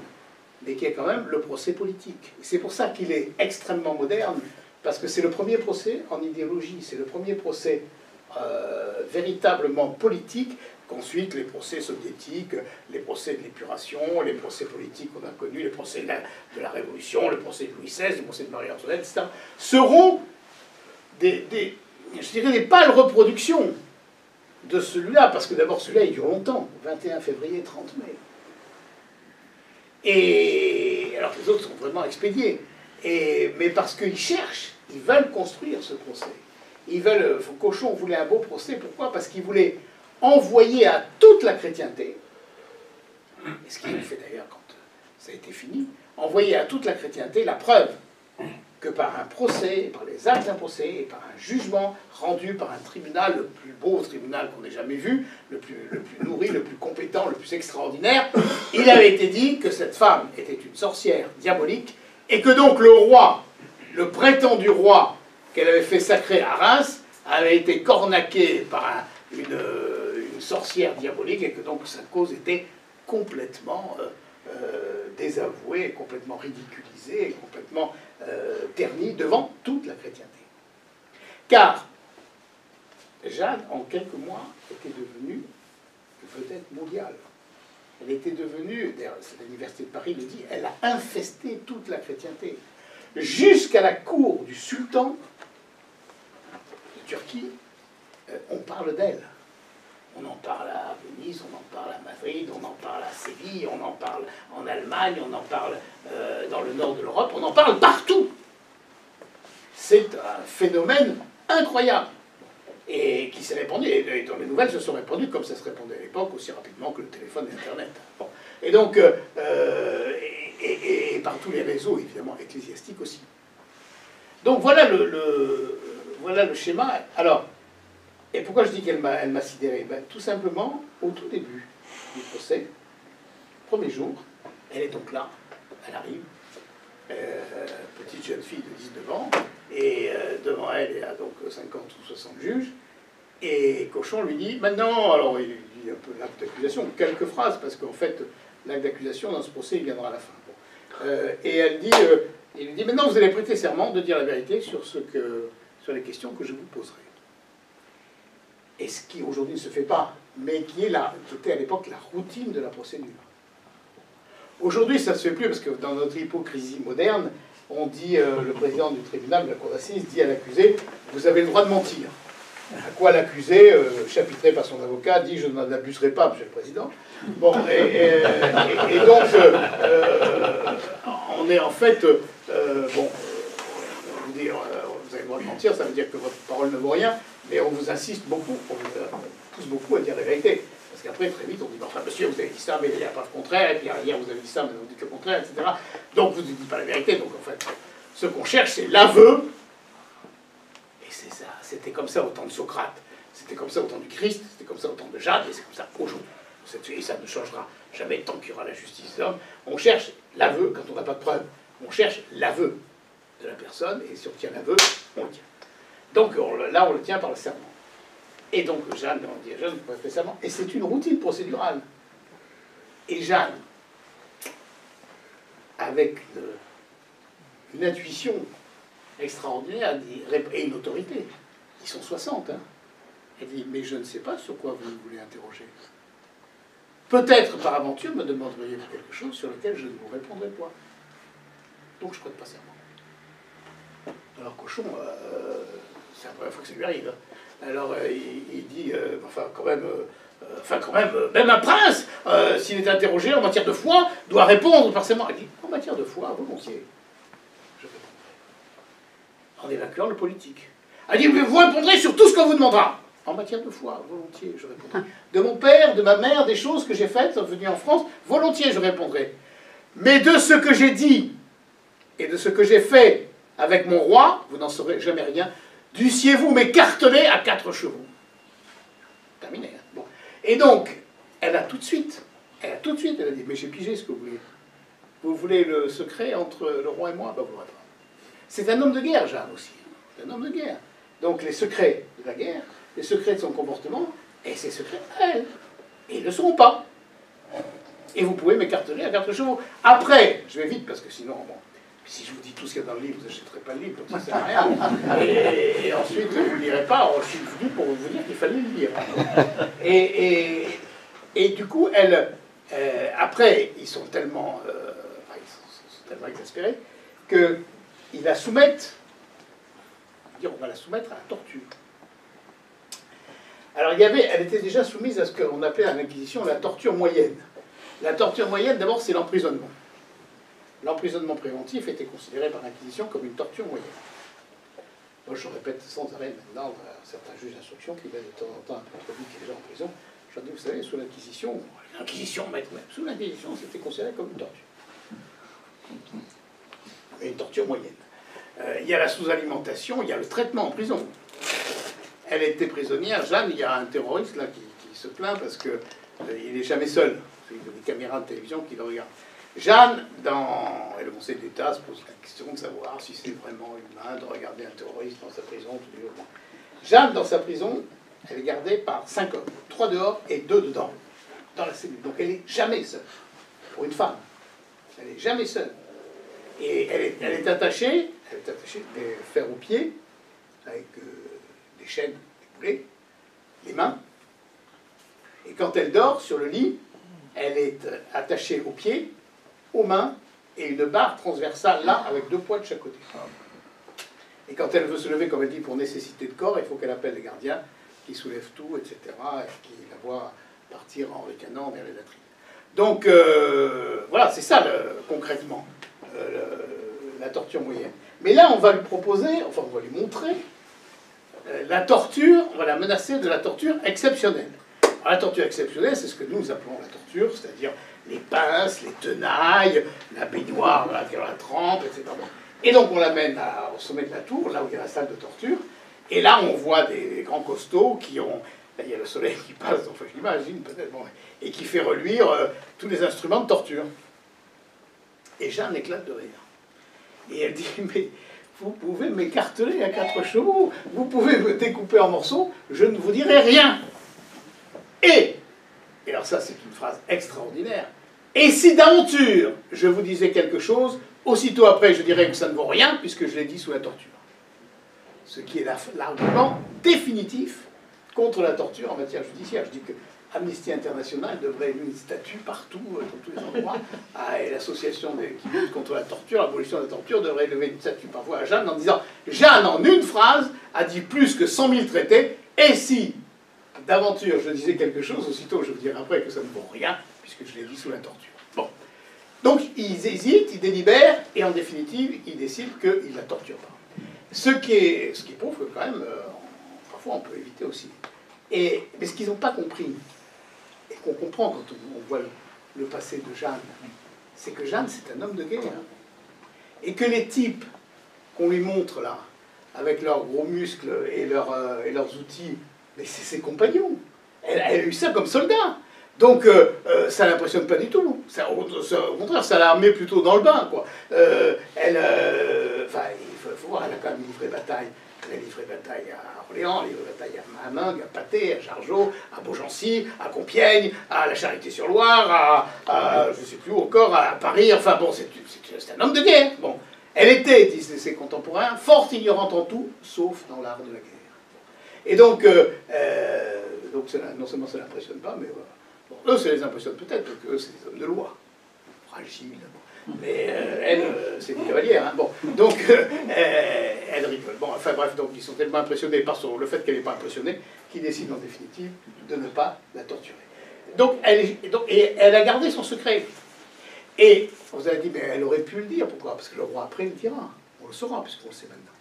mais qui est quand même le procès politique. C'est pour ça qu'il est extrêmement moderne, parce que c'est le premier procès en idéologie, c'est le premier procès véritablement politique, qu'ensuite les procès soviétiques, les procès de l'épuration, les procès politiques qu'on a connus, les procès de la Révolution, le procès de Louis XVI, le procès de Marie-Antoinette, etc., seront je dirais des pâles reproductions de celui-là, parce que d'abord celui-là il dure longtemps, 21 février, 30 mai. Et alors que les autres sont vraiment expédiés. Mais parce qu'ils cherchent, ils veulent construire ce procès. Cochon voulait un beau procès, pourquoi? Parce qu'il voulait envoyer à toute la chrétienté, et ce qu'il a fait d'ailleurs quand ça a été fini, envoyer à toute la chrétienté la preuve que par un procès, par les actes d'un procès, et par un jugement rendu par un tribunal, le plus beau tribunal qu'on ait jamais vu, le plus nourri, le plus compétent, le plus extraordinaire, il avait été dit que cette femme était une sorcière diabolique, et que donc le roi, le prétendu roi qu'elle avait fait sacrer à Reims, avait été cornaqué par une sorcière diabolique, et que donc sa cause était complètement désavouée, complètement ridiculisée, complètement ternie devant toute la chrétienté. Car Jeanne, en quelques mois, était devenue vedette mondiale. Elle était devenue, d'ailleurs l'université de Paris le dit, elle a infesté toute la chrétienté. Jusqu'à la cour du sultan de Turquie, on parle d'elle. On en parle à Venise, on en parle à Madrid, on en parle à Séville, on en parle en Allemagne, on en parle dans le nord de l'Europe, on en parle partout. C'est un phénomène incroyable et qui s'est répandu, et dont les nouvelles se sont répandues comme ça se répandait à l'époque, aussi rapidement que le téléphone et Internet. Bon. Et donc, et par tous les réseaux, évidemment, ecclésiastiques aussi. Donc voilà voilà le schéma. Alors, et pourquoi je dis qu'elle m'a sidéré? Ben, tout simplement, au tout début du procès, premier jour, elle est donc là, elle arrive, petite jeune fille de 19 ans, et devant elle, il y a donc 50 ou 60 juges, et Cochon lui dit, maintenant, alors il dit un peu l'acte d'accusation, quelques phrases, parce qu'en fait, l'acte d'accusation dans ce procès, il viendra à la fin. Bon. Et elle dit, il lui dit, maintenant vous allez prêter serment de dire la vérité sur les questions que je vous poserai. Et ce qui aujourd'hui ne se fait pas, mais qui était à l'époque la routine de la procédure. Aujourd'hui, ça ne se fait plus, parce que dans notre hypocrisie moderne, on dit, le président du tribunal de la cour d'assises dit à l'accusé, vous avez le droit de mentir. À quoi l'accusé, chapitré par son avocat, dit, je n'en abuserai pas, monsieur le président. Bon, et donc, on est en fait, bon, vous dire, vous avez le droit de mentir, ça veut dire que votre parole ne vaut rien, mais on vous insiste beaucoup, on vous pousse beaucoup à dire la vérité. Parce qu'après, très vite, on dit, enfin, monsieur, vous avez dit ça, mais il n'y a pas le contraire, et puis hier, vous avez dit ça, mais vous dites le contraire, etc. Donc, vous ne dites pas la vérité. Donc, en fait, ce qu'on cherche, c'est l'aveu. Et c'est ça. C'était comme ça au temps de Socrate. C'était comme ça au temps du Christ. C'était comme ça au temps de Jade. Et c'est comme ça aujourd'hui. Et ça ne changera jamais tant qu'il y aura la justice des hommes. On cherche l'aveu quand on n'a pas de preuve. On cherche l'aveu de la personne, et si on tient l'aveu, on le tient. Donc, là, on le tient par le serment. Et donc, Jeanne, on dit à Jeanne, vous fait serment. Et c'est une routine procédurale. Et Jeanne, avec une intuition extraordinaire, et une autorité, ils sont 60, hein, elle dit, mais je ne sais pas sur quoi vous voulez interroger. Peut-être, par aventure, me demanderiez quelque chose sur lequel je ne vous répondrai pas. Donc, je ne prête pas serment. Alors, Cochon, c'est la première fois que ça lui arrive. Alors, il dit, quand même, même un prince, s'il est interrogé en matière de foi, doit répondre par serment. Il dit, en matière de foi, volontiers, je répondrai. En évacuant le politique. Elle dit, vous répondrez sur tout ce qu'on vous demandera. En matière de foi, volontiers, je répondrai. De mon père, de ma mère, des choses que j'ai faites, venu en France, volontiers, je répondrai. Mais de ce que j'ai dit, et de ce que j'ai fait avec mon roi, vous n'en saurez jamais rien. Dussiez-vous m'écarteler à 4 chevaux. Terminé. Hein. Bon. Et donc, elle a tout de suite, elle a dit, mais j'ai pigé ce que vous voulez. Vous voulez le secret entre le roi et moi? Ben, vous l'aurez pas. C'est un homme de guerre, Jeanne, aussi. C'est un homme de guerre. Donc, les secrets de la guerre, les secrets de son comportement, Et c'est secret à elle. Et ils ne le seront pas. Et vous pouvez m'écarteler à 4 chevaux. Après, je vais vite parce que sinon, bon, si je vous dis tout ce qu'il y a dans le livre, vous n'achèterez pas le livre, donc ça ne sert à rien. Et ensuite, vous ne le lirez pas. Alors, je suis venu pour vous dire qu'il fallait le lire. Et du coup, après, ils sont tellement, tellement exaspérés qu'ils la soumettent. On va la soumettre à la torture. Alors, elle était déjà soumise à ce qu'on appelait à l'Inquisition la torture moyenne. La torture moyenne, d'abord, c'est l'emprisonnement. L'emprisonnement préventif était considéré par l'Inquisition comme une torture moyenne. Moi, je répète sans arrêt maintenant à certains juges d'instruction qui viennent de temps en temps introduire les gens en prison. Je leur dis, vous savez, sous l'Inquisition, sous l'Inquisition, c'était considéré comme une torture. Mais une torture moyenne. Il y a la sous-alimentation, il y a le traitement en prison. Elle était prisonnière. Jeanne, il y a un terroriste là qui se plaint parce qu'il n'est jamais seul. Il y a des caméras de télévision qui le regardent. Jeanne, et le Conseil d'État se pose la question de savoir si c'est vraiment humain de regarder un terroriste dans sa prison tous les jours. Jeanne, dans sa prison, elle est gardée par 5 hommes. 3 dehors et 2 dedans, dans la cellule. Donc elle n'est jamais seule. Pour une femme, elle n'est jamais seule. Et elle est attachée des fers aux pieds, avec des chaînes, des boulets, les mains. Et quand elle dort sur le lit, elle est attachée aux pieds, aux mains, et une barre transversale là, avec 2 poids de chaque côté. Et quand elle veut se lever, comme elle dit, pour nécessité de corps, il faut qu'elle appelle les gardiens, qui soulèvent tout, etc., et qui la voient partir en ricanant vers les latrines. Donc, voilà, c'est ça, concrètement, la torture moyenne. Mais là, on va lui proposer, enfin, on va lui montrer la torture, on va la menacer de la torture exceptionnelle. Alors, la torture exceptionnelle, c'est ce que nous appelons la torture, c'est-à-dire les pinces, les tenailles, la baignoire dans laquelle on la trempe, etc. Et donc, on l'amène au sommet de la tour, là où il y a la salle de torture, et là, on voit des grands costauds qui ont... Là, il y a le soleil qui passe, enfin, je l'imagine peut-être, bon, et qui fait reluire tous les instruments de torture. Et Jeanne éclate de rire. Et elle dit, mais vous pouvez m'écarteler à 4 chevaux, vous pouvez me découper en morceaux, je ne vous dirai rien. Et alors ça c'est une phrase extraordinaire, et si d'aventure je vous disais quelque chose, aussitôt après je dirais que ça ne vaut rien, puisque je l'ai dit sous la torture. Ce qui est l'argument définitif contre la torture en matière judiciaire. Je dis que Amnesty International devrait élever une statue partout, dans tous les endroits, et l'association qui lutte contre la torture, l'abolition de la torture, devrait élever une statue parfois à Jeanne en disant « Jeanne, en une phrase, a dit plus que 100 000 traités, et si d'aventure je disais quelque chose, aussitôt je vous dirai après que ça ne vaut rien, puisque je l'ai dit sous la torture. » Bon. Donc ils hésitent, ils délibèrent, et en définitive, ils décident qu'ils ne la torturent pas. Ce qui prouve que quand même, parfois on peut éviter aussi. Mais ce qu'ils n'ont pas compris, et qu'on comprend quand on voit le passé de Jeanne, c'est que Jeanne, c'est un homme de guerre. Et que les types qu'on lui montre là, avec leurs gros muscles et leurs outils, mais c'est ses compagnons. Elle a eu ça comme soldat. Donc ça ne l'impressionne pas du tout. Au contraire, ça l'a armée plutôt dans le bain, quoi. Enfin, il faut voir, elle a quand même livré bataille. Elle a livré bataille à Orléans, elle a livré bataille à Meung, à Patay, à Jargeau, à Beaugency, à Compiègne, à la Charité-sur-Loire, à je ne sais plus où encore, à Paris. Enfin bon, c'est un homme de guerre. Bon. Elle était, disent ses contemporains, fort ignorante en tout, sauf dans l'art de la guerre. Et donc non seulement ça ne l'impressionne pas, mais voilà. Bon, eux, ça les impressionne peut-être, parce qu'eux, c'est des hommes de loi. Fragiles. Mais elle, c'est une cavalière. Hein. Bon, donc, elle rigole. Bon, enfin bref, donc ils sont tellement impressionnés par le fait qu'elle n'est pas impressionnée qu'ils décident en définitive de ne pas la torturer. Donc, elle a gardé son secret. Et on vous avez dit, mais elle aurait pu le dire. Pourquoi? Parce que le roi après le dira. On le saura, puisqu'on le sait maintenant.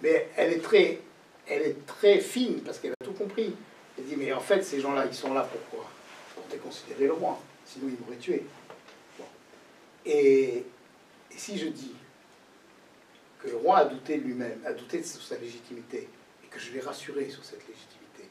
Mais elle est très fine, parce qu'elle a tout compris. Elle dit, mais en fait, ces gens-là, ils sont là pourquoi? Pour déconsidérer le roi. Sinon, ils m'auraient tué. Bon. Et si je dis que le roi a douté de lui-même, a douté de sa légitimité, et que je l'ai rassuré sur cette légitimité,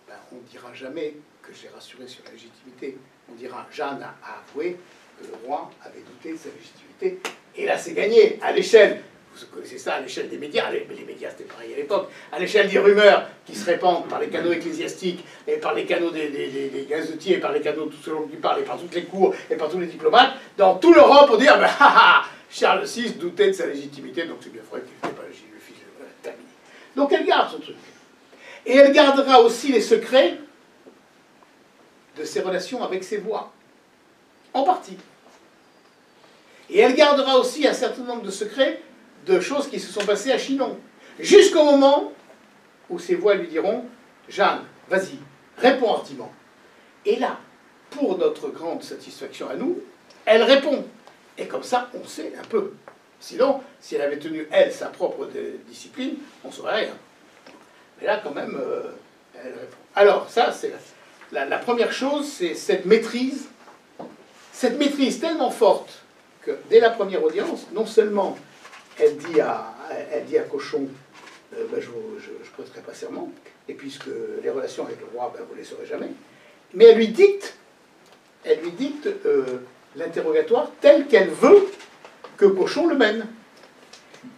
ben, on ne dira jamais que je l'ai rassuré sur la légitimité. On dira, Jeanne a avoué que le roi avait douté de sa légitimité. Et là, c'est gagné. À l'échelle vous connaissez ça à l'échelle des médias, mais les médias c'était pareil à l'époque, à l'échelle des rumeurs qui se répandent par les canaux ecclésiastiques, et par les canaux des gazetiers, et par les canaux tout selon qui parle, et par toutes les cours, et par tous les diplomates, dans toute l'Europe, on dit, ah ben, Charles VI doutait de sa légitimité, donc c'est bien vrai qu'il n'était pas le fils de terminé. Donc elle garde ce truc. Et elle gardera aussi les secrets de ses relations avec ses voix, en partie. Et elle gardera aussi un certain nombre de secrets de choses qui se sont passées à Chinon, jusqu'au moment où ses voix lui diront « Jeanne, vas-y, réponds hardiment ». Et là, pour notre grande satisfaction à nous, elle répond. Et comme ça, on sait un peu. Sinon, si elle avait tenu, elle, sa propre discipline, on ne saurait rien. Mais là, quand même, elle répond. Alors, ça, c'est la première chose, c'est cette maîtrise tellement forte que, dès la première audience, non seulement elle dit à Cochon, ben, je prêterai pas serment, et puisque les relations avec le roi, ben, vous ne les saurez jamais, mais elle lui dicte l'interrogatoire tel qu'elle veut que Cochon le mène.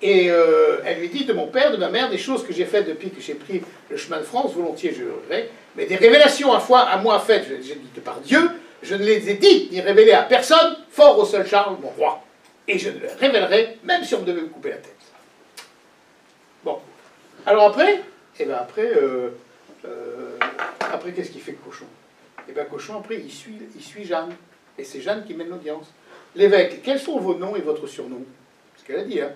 Et elle lui dit de mon père, de ma mère, des choses que j'ai faites depuis que j'ai pris le chemin de France, volontiers je le regrette, mais des révélations à moi faites, j'ai dit par Dieu, je ne les ai dites ni révélées à personne, fort au seul Charles, mon roi. Et je ne les révélerai, même si on devait me couper la tête. Bon. Alors après, après qu'est-ce qu'il fait Cochon? Et bien Cochon, après, il suit Jeanne. Et c'est Jeanne qui mène l'audience. L'évêque, quels sont vos noms et votre surnom? Ce qu'elle a dit, hein.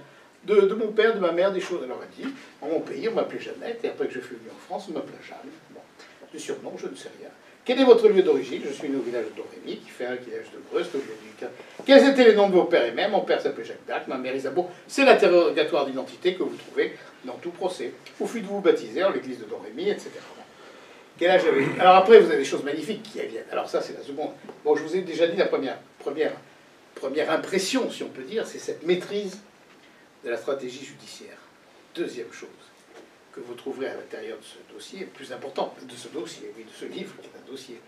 De mon père, de ma mère, des choses. Alors elle dit, en mon pays, on m'appelait Jeannette, et après que je suis venu en France, on m'appelait Jeanne. Bon. Du surnom, je ne sais rien. Quel est votre lieu d'origine? Je suis né au village de Domrémy, qui fait un village de Brest, au lieu du... Quels étaient les noms de vos pères et mères? Mon père s'appelait Jacques d'Arc, ma mère Isabeau. C'est l'interrogatoire d'identité que vous trouvez dans tout procès. Où fûtes-vous baptisé en l'église de Domrémy, etc. Quel âge avez-vous? Alors après, vous avez des choses magnifiques qui viennent. Alors ça, c'est la seconde. Bon, je vous ai déjà dit la première impression, si on peut dire, c'est cette maîtrise de la stratégie judiciaire. Deuxième chose que vous trouverez à l'intérieur de ce dossier, plus important, de ce dossier, oui, de ce livre qui est un dossier,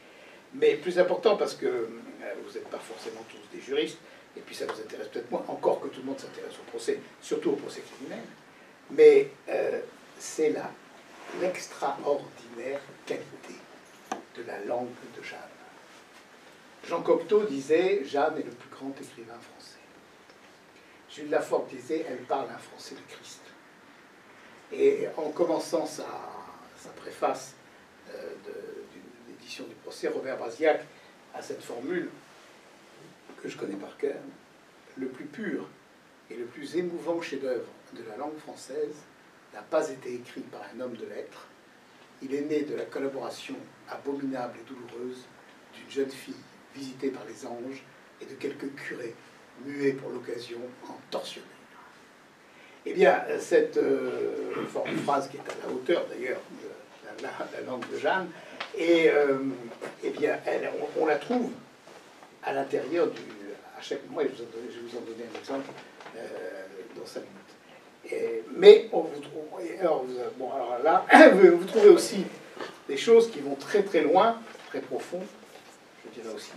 mais plus important parce que vous n'êtes pas forcément tous des juristes, et puis ça vous intéresse peut-être moins, encore que tout le monde s'intéresse au procès, surtout au procès criminel, mais c'est l'extraordinaire qualité de la langue de Jeanne. Jean Cocteau disait « Jeanne est le plus grand écrivain français ». Jules Laforgue disait « Elle parle un français de Christ ». Et en commençant sa préface d'une édition du procès, Robert Brasiac a cette formule que je connais par cœur: le plus pur et le plus émouvant chef-d'œuvre de la langue française n'a pas été écrit par un homme de lettres. Il est né de la collaboration abominable et douloureuse d'une jeune fille visitée par les anges et de quelques curés muets pour l'occasion en tortionnaires. Eh bien, cette phrase qui est à la hauteur d'ailleurs de la langue de Jeanne, et eh bien, on la trouve à l'intérieur à chaque mois, et je vais vous en donner un exemple dans 5 minutes. Mais on vous trouve, alors là, vous trouvez aussi des choses qui vont très très loin, très profond, je dirais aussi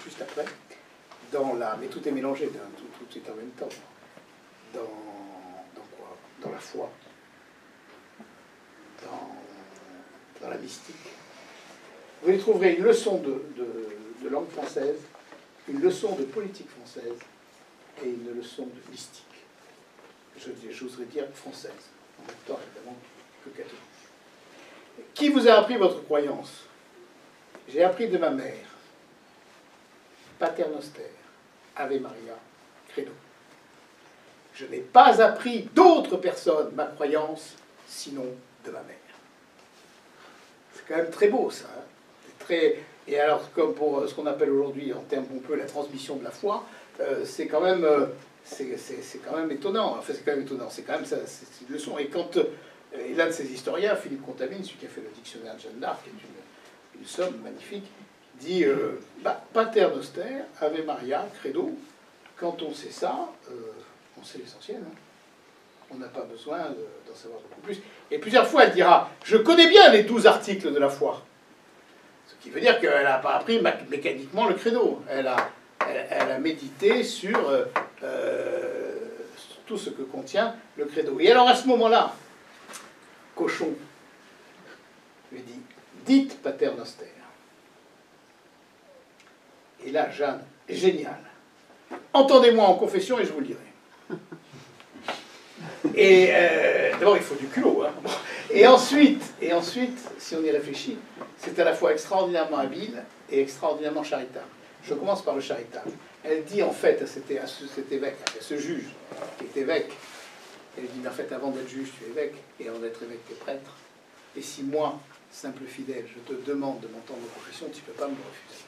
juste après, mais tout est mélangé, tout est en même temps. Dans quoi? Dans la foi, dans la mystique. Vous y trouverez une leçon de langue française, une leçon de politique française et une leçon de mystique. J'oserais dire française, en même temps évidemment que catholique. Qui vous a appris votre croyance? J'ai appris de ma mère. Pater Noster, Ave Maria, Credo. Je n'ai pas appris d'autres personnes ma croyance, sinon de ma mère. C'est quand même très beau, ça. Hein. Et alors, comme pour ce qu'on appelle aujourd'hui, en termes pompeux, la transmission de la foi, c'est quand même étonnant. Enfin, c'est quand même étonnant. C'est quand même ça, c'est une leçon. Et quand l'un de ces historiens, Philippe Contamine, celui qui a fait le dictionnaire de Jeanne d'Arc, qui est une somme magnifique, dit Pater Noster, Ave Maria, Credo. Quand on sait ça, on sait l'essentiel. Hein. On n'a pas besoin d'en savoir beaucoup plus. Et plusieurs fois, elle dira je connais bien les 12 articles de la foi. Ce qui veut dire qu'elle n'a pas appris mécaniquement le credo. Elle a médité sur tout ce que contient le credo. Et alors à ce moment-là, Cochon lui dit « Dites Pater Noster ». Et là, Jeanne, génial. Entendez-moi en confession et je vous le dirai. Et d'abord, il faut du culot. Hein. Et ensuite, si on y réfléchit, c'est à la fois extraordinairement habile et extraordinairement charitable. Je commence par le charitable. Elle dit en fait à cet évêque, à ce juge qui est évêque, elle dit, mais en fait, avant d'être juge, tu es évêque, et avant d'être évêque, tu es prêtre. Et si moi, simple fidèle, je te demande de m'entendre en confession, tu ne peux pas me le refuser.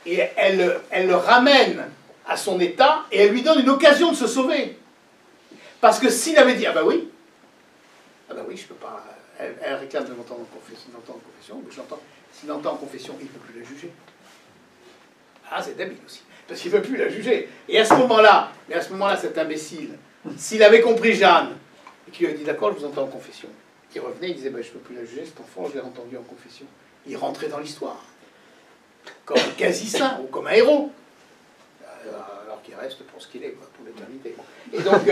Et elle le ramène à son état, et elle lui donne une occasion de se sauver. Parce que s'il avait dit, ah bah oui, je peux pas, elle réclame de m'entendre en confession, mais s'il l'entend en confession, il ne peut plus la juger. Ah, c'est débile aussi, parce qu'il ne peut plus la juger. Et à ce moment-là, cet imbécile, s'il avait compris Jeanne, et qu'il lui a dit, d'accord, je vous entends en confession, il revenait, il disait, bah, je ne peux plus la juger, cet enfant, je l'ai entendu en confession. Il rentrait dans l'histoire, comme un quasi-saint, ou comme un héros. Alors qu'il reste pour ce qu'il est, quoi, pour l'éternité. Et donc,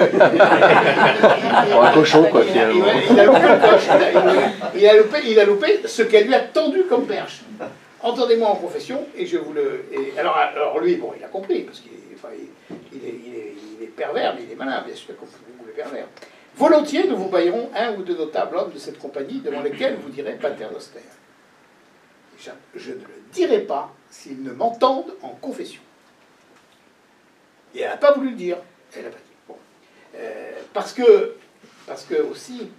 un cochon, quoi, finalement. Il a loupé ce qu'elle lui a tendu comme perche. Entendez-moi en confession, et je vous le... Alors lui, bon, il a compris, parce qu'il est pervers, mais il est malin, bien sûr, comme vous le pervers. Volontiers, nous vous baillerons un ou deux notables hommes de cette compagnie, devant lesquels vous direz Pater Noster. Je ne le dirai pas s'ils ne m'entendent en confession. Et elle n'a pas voulu le dire. Elle n'a pas dit. Bon. Parce que aussi,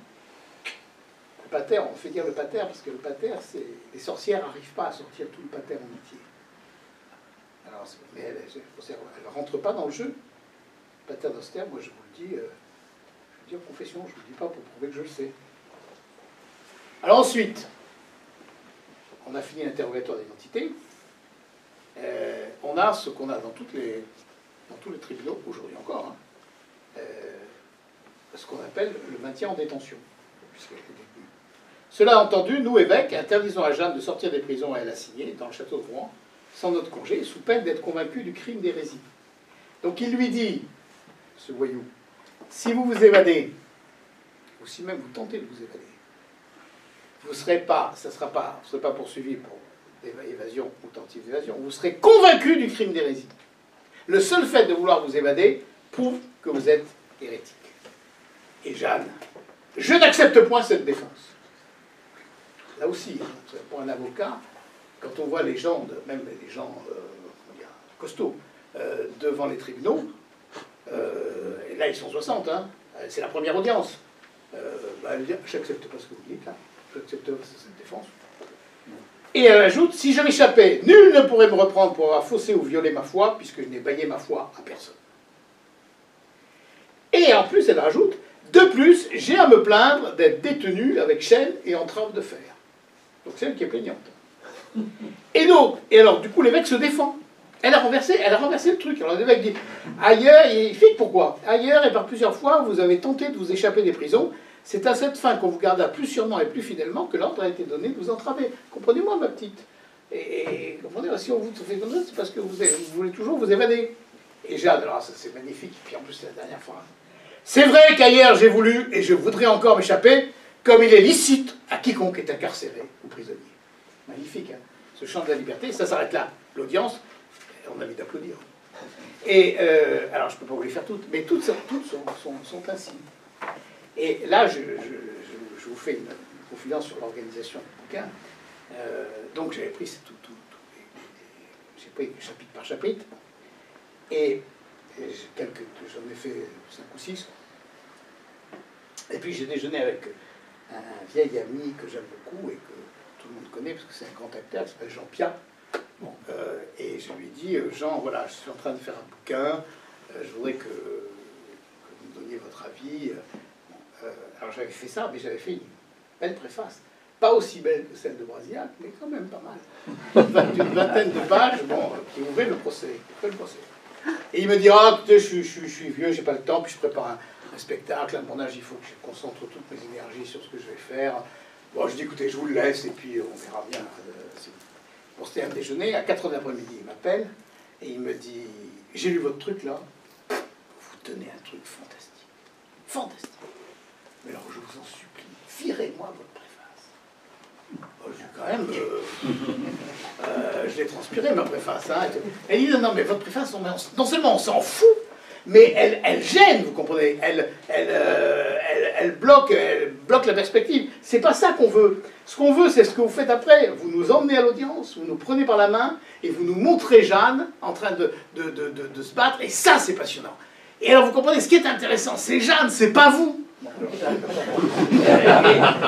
le pater, on fait dire le pater, parce que le pater, c'est... Les sorcières n'arrivent pas à sortir tout le pater en entier. Alors, mais elle ne rentre pas dans le jeu. Pater Noster, moi je vous le dis, je veux dire confession, je ne vous le dis pas pour prouver que je le sais. Alors ensuite, on a fini l'interrogatoire d'identité. On a ce qu'on a dans tous les tribunaux, aujourd'hui encore, hein, ce qu'on appelle le maintien en détention. Cela entendu, nous, évêques, interdisons à Jeanne de sortir des prisons à elle assignée, dans le château de Rouen, sans notre congé, sous peine d'être convaincue du crime d'hérésie. Donc il lui dit, ce voyou, si vous vous évadez, ou si même vous tentez de vous évader, vous ne serez pas poursuivi pour évasion ou tentative d'évasion, vous serez convaincu du crime d'hérésie. Le seul fait de vouloir vous évader prouve que vous êtes hérétique. Et Jeanne, je n'accepte point cette défense. Là aussi, pour un avocat, quand on voit les gens, même les gens costauds, devant les tribunaux, et là ils sont 60, hein, c'est la première audience, elle dit, j'accepte pas ce que vous dites là, j'accepte pas cette défense. Et elle ajoute, si je m'échappais, nul ne pourrait me reprendre pour avoir faussé ou violé ma foi, puisque je n'ai baillé ma foi à personne. Et en plus, elle rajoute, de plus, j'ai à me plaindre d'être détenu avec chaîne et entrave de fer. Donc c'est elle qui est plaignante. Et alors, du coup, l'évêque se défend. Elle a renversé le truc. Alors l'évêque dit, ailleurs, il fait pourquoi? Ailleurs, et par plusieurs fois, vous avez tenté de vous échapper des prisons. C'est à cette fin qu'on vous garda plus sûrement et plus fidèlement que l'ordre a été donné de vous entraver. Comprenez-moi, ma petite. Et comprenez, si on vous fait comme ça, c'est parce que vous voulez toujours vous évader. Et Jeanne, alors ça c'est magnifique, puis en plus c'est la dernière fois. C'est vrai qu'ailleurs j'ai voulu, et je voudrais encore m'échapper, comme il est licite à quiconque est incarcéré ou prisonnier. Magnifique, hein, ce chant de la liberté, ça s'arrête là. L'audience, on a envie d'applaudir. Et alors je ne peux pas vous les faire toutes, mais toutes sont ainsi. Et là, je vous fais une confidence sur l'organisation du bouquin. Donc j'avais pris j'ai pris chapitre par chapitre, et j'en ai fait 5 ou 6. Et puis j'ai déjeuné avec un vieil ami que j'aime beaucoup et que tout le monde connaît parce que c'est un grand acteur, qui s'appelle Jean Piat. Bon, et je lui ai dit, Jean, voilà, je suis en train de faire un bouquin, je voudrais que vous me donniez votre avis. Alors j'avais fait ça, mais j'avais fait une belle préface. Pas aussi belle que celle de Brasillac, mais quand même pas mal. Une vingtaine de pages, bon, qui ouvrait le procès. Et il me dit, ah, écoutez, je suis vieux, j'ai pas le temps, puis je prépare un spectacle, à mon âge, il faut que je concentre toutes mes énergies sur ce que je vais faire. Bon, je dis, écoutez, je vous le laisse, et puis on verra bien. Bon, c'était un déjeuner, à 4h de l'après-midi, il m'appelle, et il me dit, j'ai lu votre truc, là, vous tenez un truc fantastique. Fantastique. Mais alors, je vous en supplie, virez-moi votre préface. Oh, j'ai quand même... je l'ai transpiré, ma préface. Hein, elle dit, non, mais votre préface, non seulement on s'en fout, mais elle gêne, vous comprenez. Elle bloque la perspective. C'est pas ça qu'on veut. Ce qu'on veut, c'est ce que vous faites après. Vous nous emmenez à l'audience, vous nous prenez par la main, et vous nous montrez Jeanne en train de se battre, et ça, c'est passionnant. Et alors, vous comprenez, ce qui est intéressant, c'est Jeanne, c'est pas vous.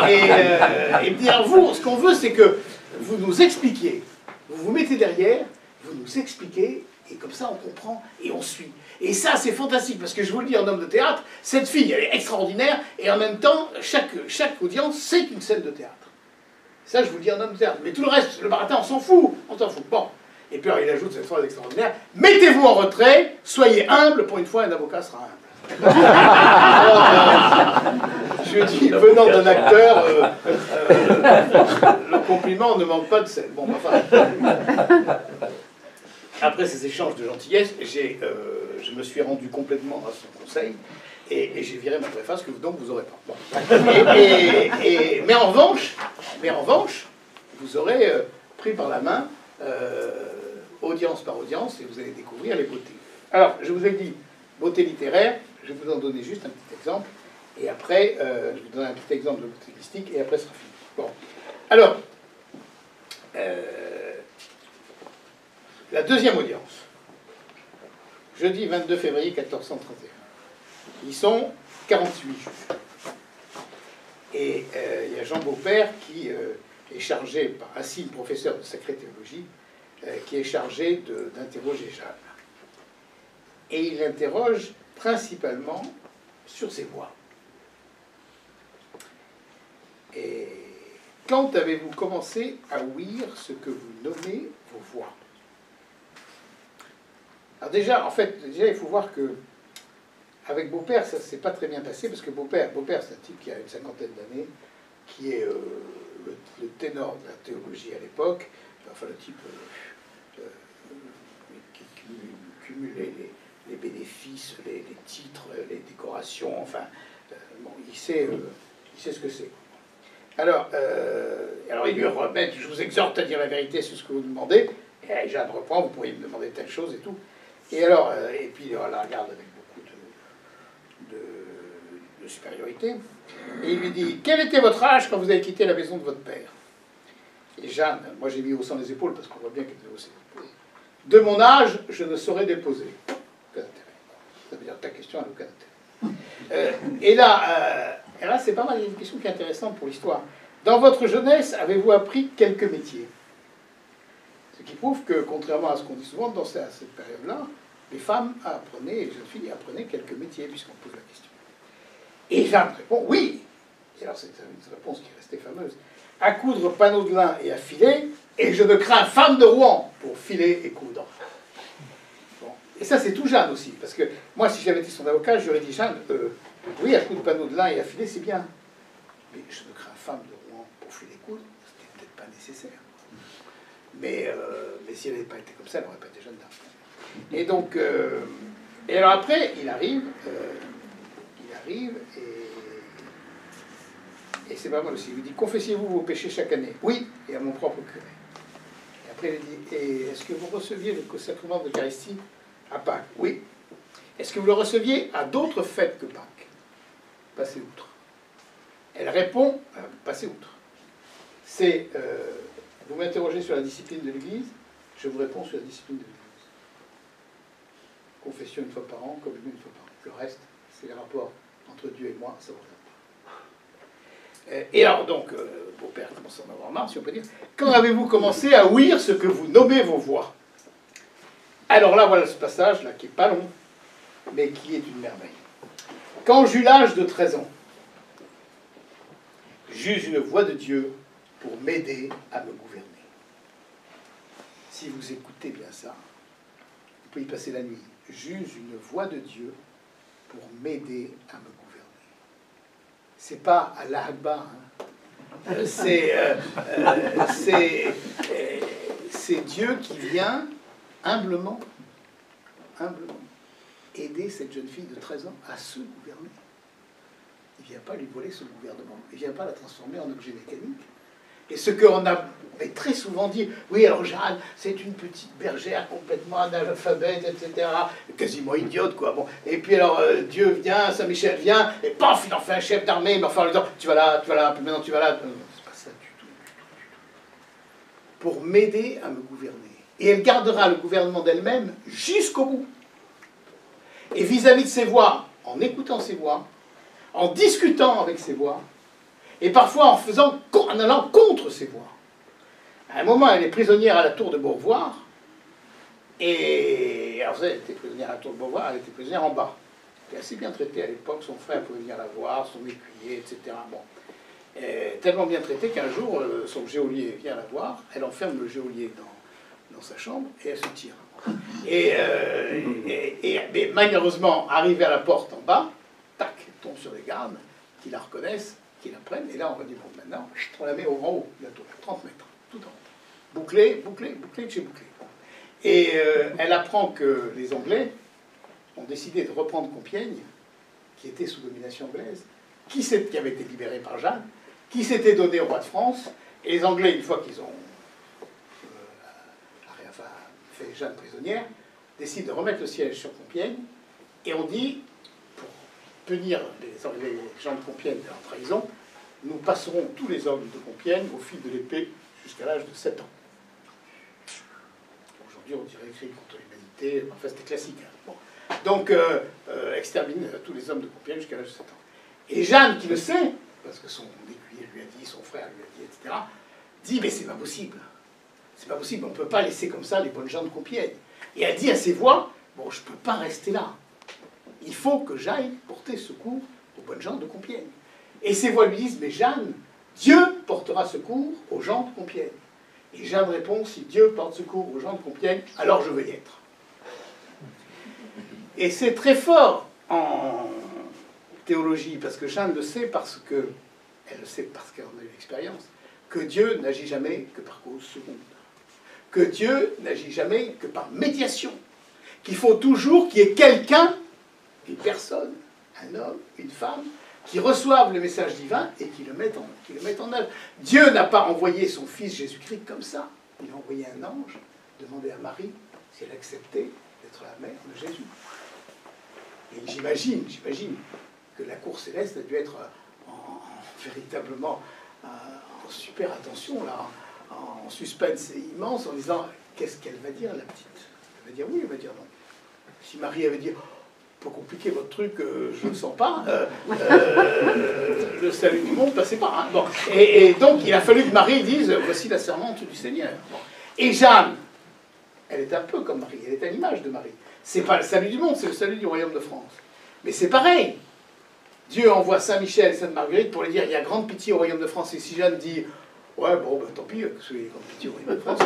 Et bien, vous, ce qu'on veut, c'est que vous nous expliquiez, vous vous mettez derrière, vous nous expliquez, et comme ça, on comprend et on suit. Et ça, c'est fantastique, parce que je vous le dis en homme de théâtre, cette fille, elle est extraordinaire, et en même temps, chaque audience, c'est une scène de théâtre. Ça, je vous le dis en homme de théâtre. Mais tout le reste, le baratin, on s'en fout. On s'en fout. Bon. Et puis, alors, il ajoute cette phrase extraordinaire. Mettez-vous en retrait, soyez humble. Pour une fois, un avocat sera humble. Je dis, venant d'un acteur, le compliment ne manque pas de sel. Bon, enfin. Après ces échanges de gentillesse, je me suis rendu complètement à son conseil. Et j'ai viré ma préface que donc vous n'aurez pas. Bon. Mais en revanche, vous aurez pris par la main, audience par audience, et vous allez découvrir les beautés. Alors, je vous ai dit beauté littéraire, je vais vous en donner juste un petit exemple, et après, je vous donne un petit exemple de beauté mystique, et après, ce sera fini. Bon. Alors, la deuxième audience, jeudi 22 février 1431. Ils sont 48 juges. Et il y a Jean Beaupère qui est chargé, par Racine, professeur de sacrée théologie, qui est chargé d'interroger Jeanne. Et il l'interroge principalement sur ses voix. Et quand avez-vous commencé à ouïr ce que vous nommez vos voix? Alors déjà, il faut voir que avec Beaupère, ça ne s'est pas très bien passé, parce que Beaupère c'est un type qui a une cinquantaine d'années, qui est le ténor de la théologie à l'époque, enfin le type qui cumulait les bénéfices, les titres, les décorations, enfin, bon, il sait ce que c'est. Alors il lui remet, je vous exhorte à dire la vérité sur ce que vous demandez, et Jeanne reprend, vous pourriez me demander telle chose et tout. Et alors, et puis il la regarde avec beaucoup de supériorité, et il lui dit, quel était votre âge quand vous avez quitté la maison de votre père? Et Jeanne, moi j'ai mis haussant les épaules parce qu'on voit bien qu'elle était haussée les épaules. De mon âge, je ne saurais déposer. Aucun intérêt. Ça veut dire ta question n'a aucun intérêt. Et là c'est pas mal, il y a une question qui est intéressante pour l'histoire. Dans votre jeunesse, avez-vous appris quelques métiers? Ce qui prouve que, contrairement à ce qu'on dit souvent, à cette période-là, les femmes apprenaient, et les jeunes filles apprenaient quelques métiers, puisqu'on pose la question. Et Jeanne répond oui. Et alors c'est une réponse qui est restée fameuse. À coudre panneaux de lin et à filer, et je ne crains femme de Rouen pour filer et coudre. Bon. Et ça c'est tout Jeanne aussi, parce que moi si j'avais été son avocat, j'aurais dit Jeanne, oui, à coudre panneaux de lin et à filer c'est bien, mais je ne crains femme de Rouen pour filer et coudre, c'était peut-être pas nécessaire. Mais si elle n'avait pas été comme ça, elle n'aurait pas été Jeanne d'Arc. Et donc, et alors après, il arrive et c'est pas mal aussi. Il lui dit, confessez-vous vos péchés chaque année? Oui, et à mon propre curé. Et après, il dit, et est-ce que vous receviez le sacrement de l'Eucharistie à Pâques? Oui. Est-ce que vous le receviez à d'autres fêtes que Pâques? Passez outre. Elle répond, passez outre. C'est, vous m'interrogez sur la discipline de l'Église, je vous réponds sur la discipline de l'Église. Confession une fois par an, communion une fois par an. Le reste, c'est les rapports entre Dieu et moi, ça ne vous regarde pas. Et alors, donc, Beaupère commence à en avoir marre, si on peut dire. Quand avez-vous commencé à ouïr ce que vous nommez vos voix? Alors là, voilà ce passage-là, qui n'est pas long, mais qui est une merveille. Quand j'eus l'âge de 13 ans, j'eus une voix de Dieu pour m'aider à me gouverner. Si vous écoutez bien ça, vous pouvez y passer la nuit. J'eus une voix de Dieu pour m'aider à me gouverner. C'est pas à l'Akbar, hein. C'est Dieu qui vient humblement, aider cette jeune fille de 13 ans à se gouverner. Il ne vient pas lui voler son gouvernement. Il ne vient pas la transformer en objet mécanique. Et ce qu'on a très souvent dit, oui, alors Jeanne, c'est une petite bergère complètement analphabète, etc., quasiment idiote, quoi. Bon. Et puis alors, Dieu vient, Saint-Michel vient, et paf, il en fait un chef d'armée, mais enfin, en lui disant, tu vas là, puis maintenant tu vas là. C'est pas ça du tout. Pour m'aider à me gouverner. Et elle gardera le gouvernement d'elle-même jusqu'au bout. Et vis-à-vis de ses voix, en écoutant ses voix, en discutant avec ses voix, et parfois en allant contre ses voix. À un moment, elle est prisonnière à la tour de Beauvoir, et alors elle était prisonnière à la tour de Beauvoir, elle était prisonnière en bas. Elle était assez bien traitée à l'époque, son frère pouvait venir la voir, son écuyer, etc. Bon. Tellement bien traitée qu'un jour, son geôlier vient la voir, elle enferme le geôlier dans sa chambre, et elle se tire. Mais malheureusement, arrivée à la porte en bas, tac, elle tombe sur les gardes, qui la reconnaissent, qui la prennent, et là on va dire, bon, maintenant, on la met au grand haut, la tour, 30 mètres, tout en haut. Bouclé, bouclé, bouclé, chez bouclé. Et elle apprend que les Anglais ont décidé de reprendre Compiègne, qui était sous domination anglaise, qui avait été libéré par Jeanne, qui s'était donné au roi de France, et les Anglais, une fois qu'ils ont fait Jeanne prisonnière, décident de remettre le siège sur Compiègne, et on dit, pour punir les gens de Compiègne de leur trahison, nous passerons tous les hommes de Compiègne au fil de l'épée jusqu'à l'âge de 7 ans. Aujourd'hui, on dirait crime contre l'humanité, enfin c'était classique. Hein. Bon. Donc, extermine tous les hommes de Compiègne jusqu'à l'âge de 7 ans. Et Jeanne, qui le sait, parce que son écuyer lui a dit, son frère lui a dit, etc., dit, mais c'est pas possible. C'est pas possible, on ne peut pas laisser comme ça les bonnes gens de Compiègne. Et elle dit à ses voix, bon, je ne peux pas rester là. Il faut que j'aille porter secours aux bonnes gens de Compiègne. Et ses voix lui disent, mais Jeanne, Dieu portera secours aux gens de Compiègne. Et Jeanne répond, si Dieu porte secours aux gens de Compiègne, alors je veux y être. Et c'est très fort en théologie, parce que Jeanne le sait parce que, elle le sait parce qu'elle en a eu l'expérience, que Dieu n'agit jamais que par cause seconde. Que Dieu n'agit jamais que par médiation. Qu'il faut toujours qu'il y ait quelqu'un, une personne, un homme, une femme, qui reçoivent le message divin et qui le mettent en œuvre. Dieu n'a pas envoyé son Fils Jésus-Christ comme ça. Il a envoyé un ange demander à Marie si elle acceptait d'être la mère de Jésus. Et j'imagine que la cour céleste a dû être véritablement en super attention, là, en suspense immense, en disant qu'est-ce qu'elle va dire, la petite. Elle va dire oui, elle va dire non. Si Marie avait dit un peu compliqué votre truc, je ne le sens pas, le salut du monde passait pas. Hein. Bon. Et donc il a fallu que Marie dise voici la servante du Seigneur. Bon. Et Jeanne, elle est un peu comme Marie, elle est à l'image de Marie. C'est pas le salut du monde, c'est le salut du royaume de France. Mais c'est pareil. Dieu envoie Saint-Michel et Sainte-Marguerite pour lui dire il y a grande pitié au royaume de France. Et si Jeanne dit ouais, bon, ben, tant pis, que ce soit grande pitié au royaume de France,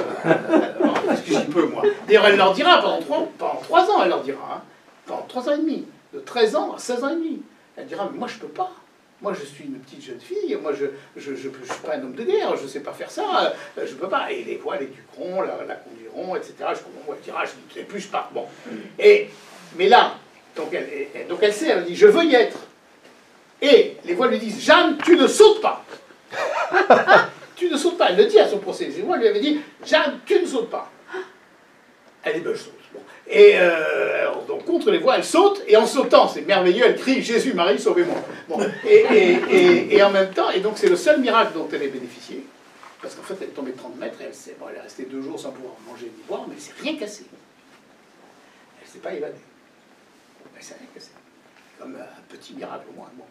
est-ce que j'y peux, moi? D'ailleurs, elle leur dira pendant 3 ans, elle leur dira, hein, pendant 3 ans et demi, de 13 ans à 16 ans et demi. Elle dira mais moi, je peux pas. Moi, je suis une petite jeune fille, moi, je suis pas un homme de guerre, je ne sais pas faire ça, je peux pas. Et les voix l'éduqueront, la conduiront, etc. Elle dira, je ne sais plus, je pars. Bon. Mais là, donc elle sait, elle dit, je veux y être. Et les voix lui disent, Jeanne, tu ne sautes pas. Tu ne sautes pas. Elle le dit à son procès. Les voix lui avaient dit, Jeanne, tu ne sautes pas. Elle dit, ben, je saute. Bon. Et donc contre les voix, elle saute, et en sautant, c'est merveilleux, elle crie Jésus, Marie, sauvez-moi. Bon. Et en même temps, et donc c'est le seul miracle dont elle est bénéficiée, parce qu'en fait elle est tombée de 30 mètres, et elle est restée 2 jours sans pouvoir manger ni boire, mais elle ne s'est rien cassé. Elle ne s'est pas évadée. Elle ne s'est rien cassé. Comme un petit miracle au moins. Bon.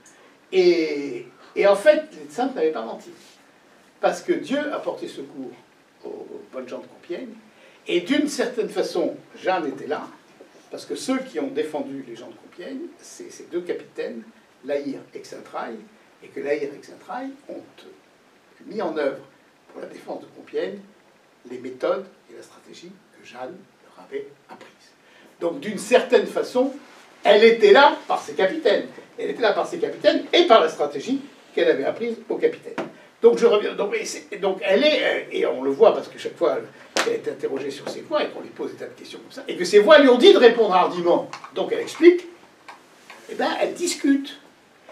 Et en fait, les saintes n'avaient pas menti, parce que Dieu a porté secours aux bonnes gens de Compiègne. Et d'une certaine façon, Jeanne était là, parce que ceux qui ont défendu les gens de Compiègne, c'est ces 2 capitaines, Lahire et Xaintrailles, et que Lahire et Xaintrailles ont mis en œuvre pour la défense de Compiègne les méthodes et la stratégie que Jeanne leur avait apprises. Donc d'une certaine façon, elle était là par ses capitaines. Elle était là par ses capitaines et par la stratégie qu'elle avait apprise aux capitaines. Donc je reviens. Donc elle est, et on le voit parce que chaque fois elle est interrogée sur ses voix et qu'on lui pose des tas de questions comme ça, et que ses voix lui ont dit de répondre hardiment. Donc elle explique, et bien elle discute.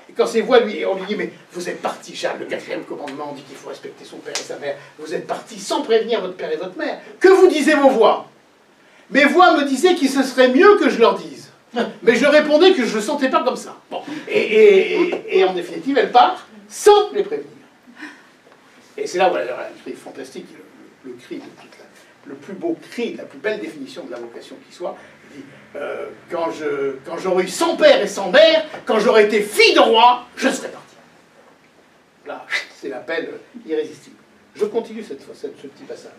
Et quand ces voix, on lui dit, mais vous êtes parti, Jeanne, le 4e commandement dit qu'il faut respecter son père et sa mère, vous êtes parti sans prévenir votre père et votre mère. Que vous disaient vos voix? Mes voix me disaient qu'il se serait mieux que je leur dise. Mais je répondais que je ne le sentais pas comme ça. Bon. Et en définitive, elle part sans les prévenir. Et c'est là où elle a un cri fantastique, le cri de toute le plus beau cri, la plus belle définition de la vocation qui soit. Elle dit, quand j'aurais eu sans père et sans mère, quand j'aurais été fille de roi, je serais parti. Là, c'est l'appel irrésistible. Je continue ce petit passage.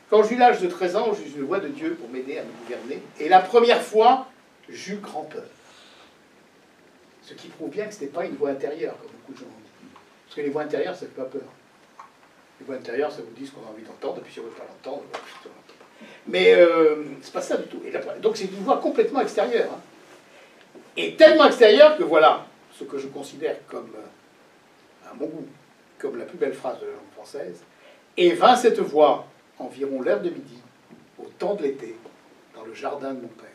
Quand j'eus l'âge de 13 ans, j'eus une voix de Dieu pour m'aider à me gouverner. Et la première fois, j'eus grand peur. Ce qui prouve bien que ce n'était pas une voix intérieure, comme beaucoup de gens ont dit. Parce que les voix intérieures, ça ne fait pas peur. Les voix intérieures, ça vous dit ce qu'on a envie d'entendre, et puis si on ne veut pas l'entendre, on l'entend pas. Mais c'est pas ça du tout. Donc c'est une voix complètement extérieure. Hein. Et tellement extérieure que voilà, ce que je considère comme, à mon goût, comme la plus belle phrase de la langue française. Et vint cette voix, environ l'heure de midi, au temps de l'été, dans le jardin de mon père.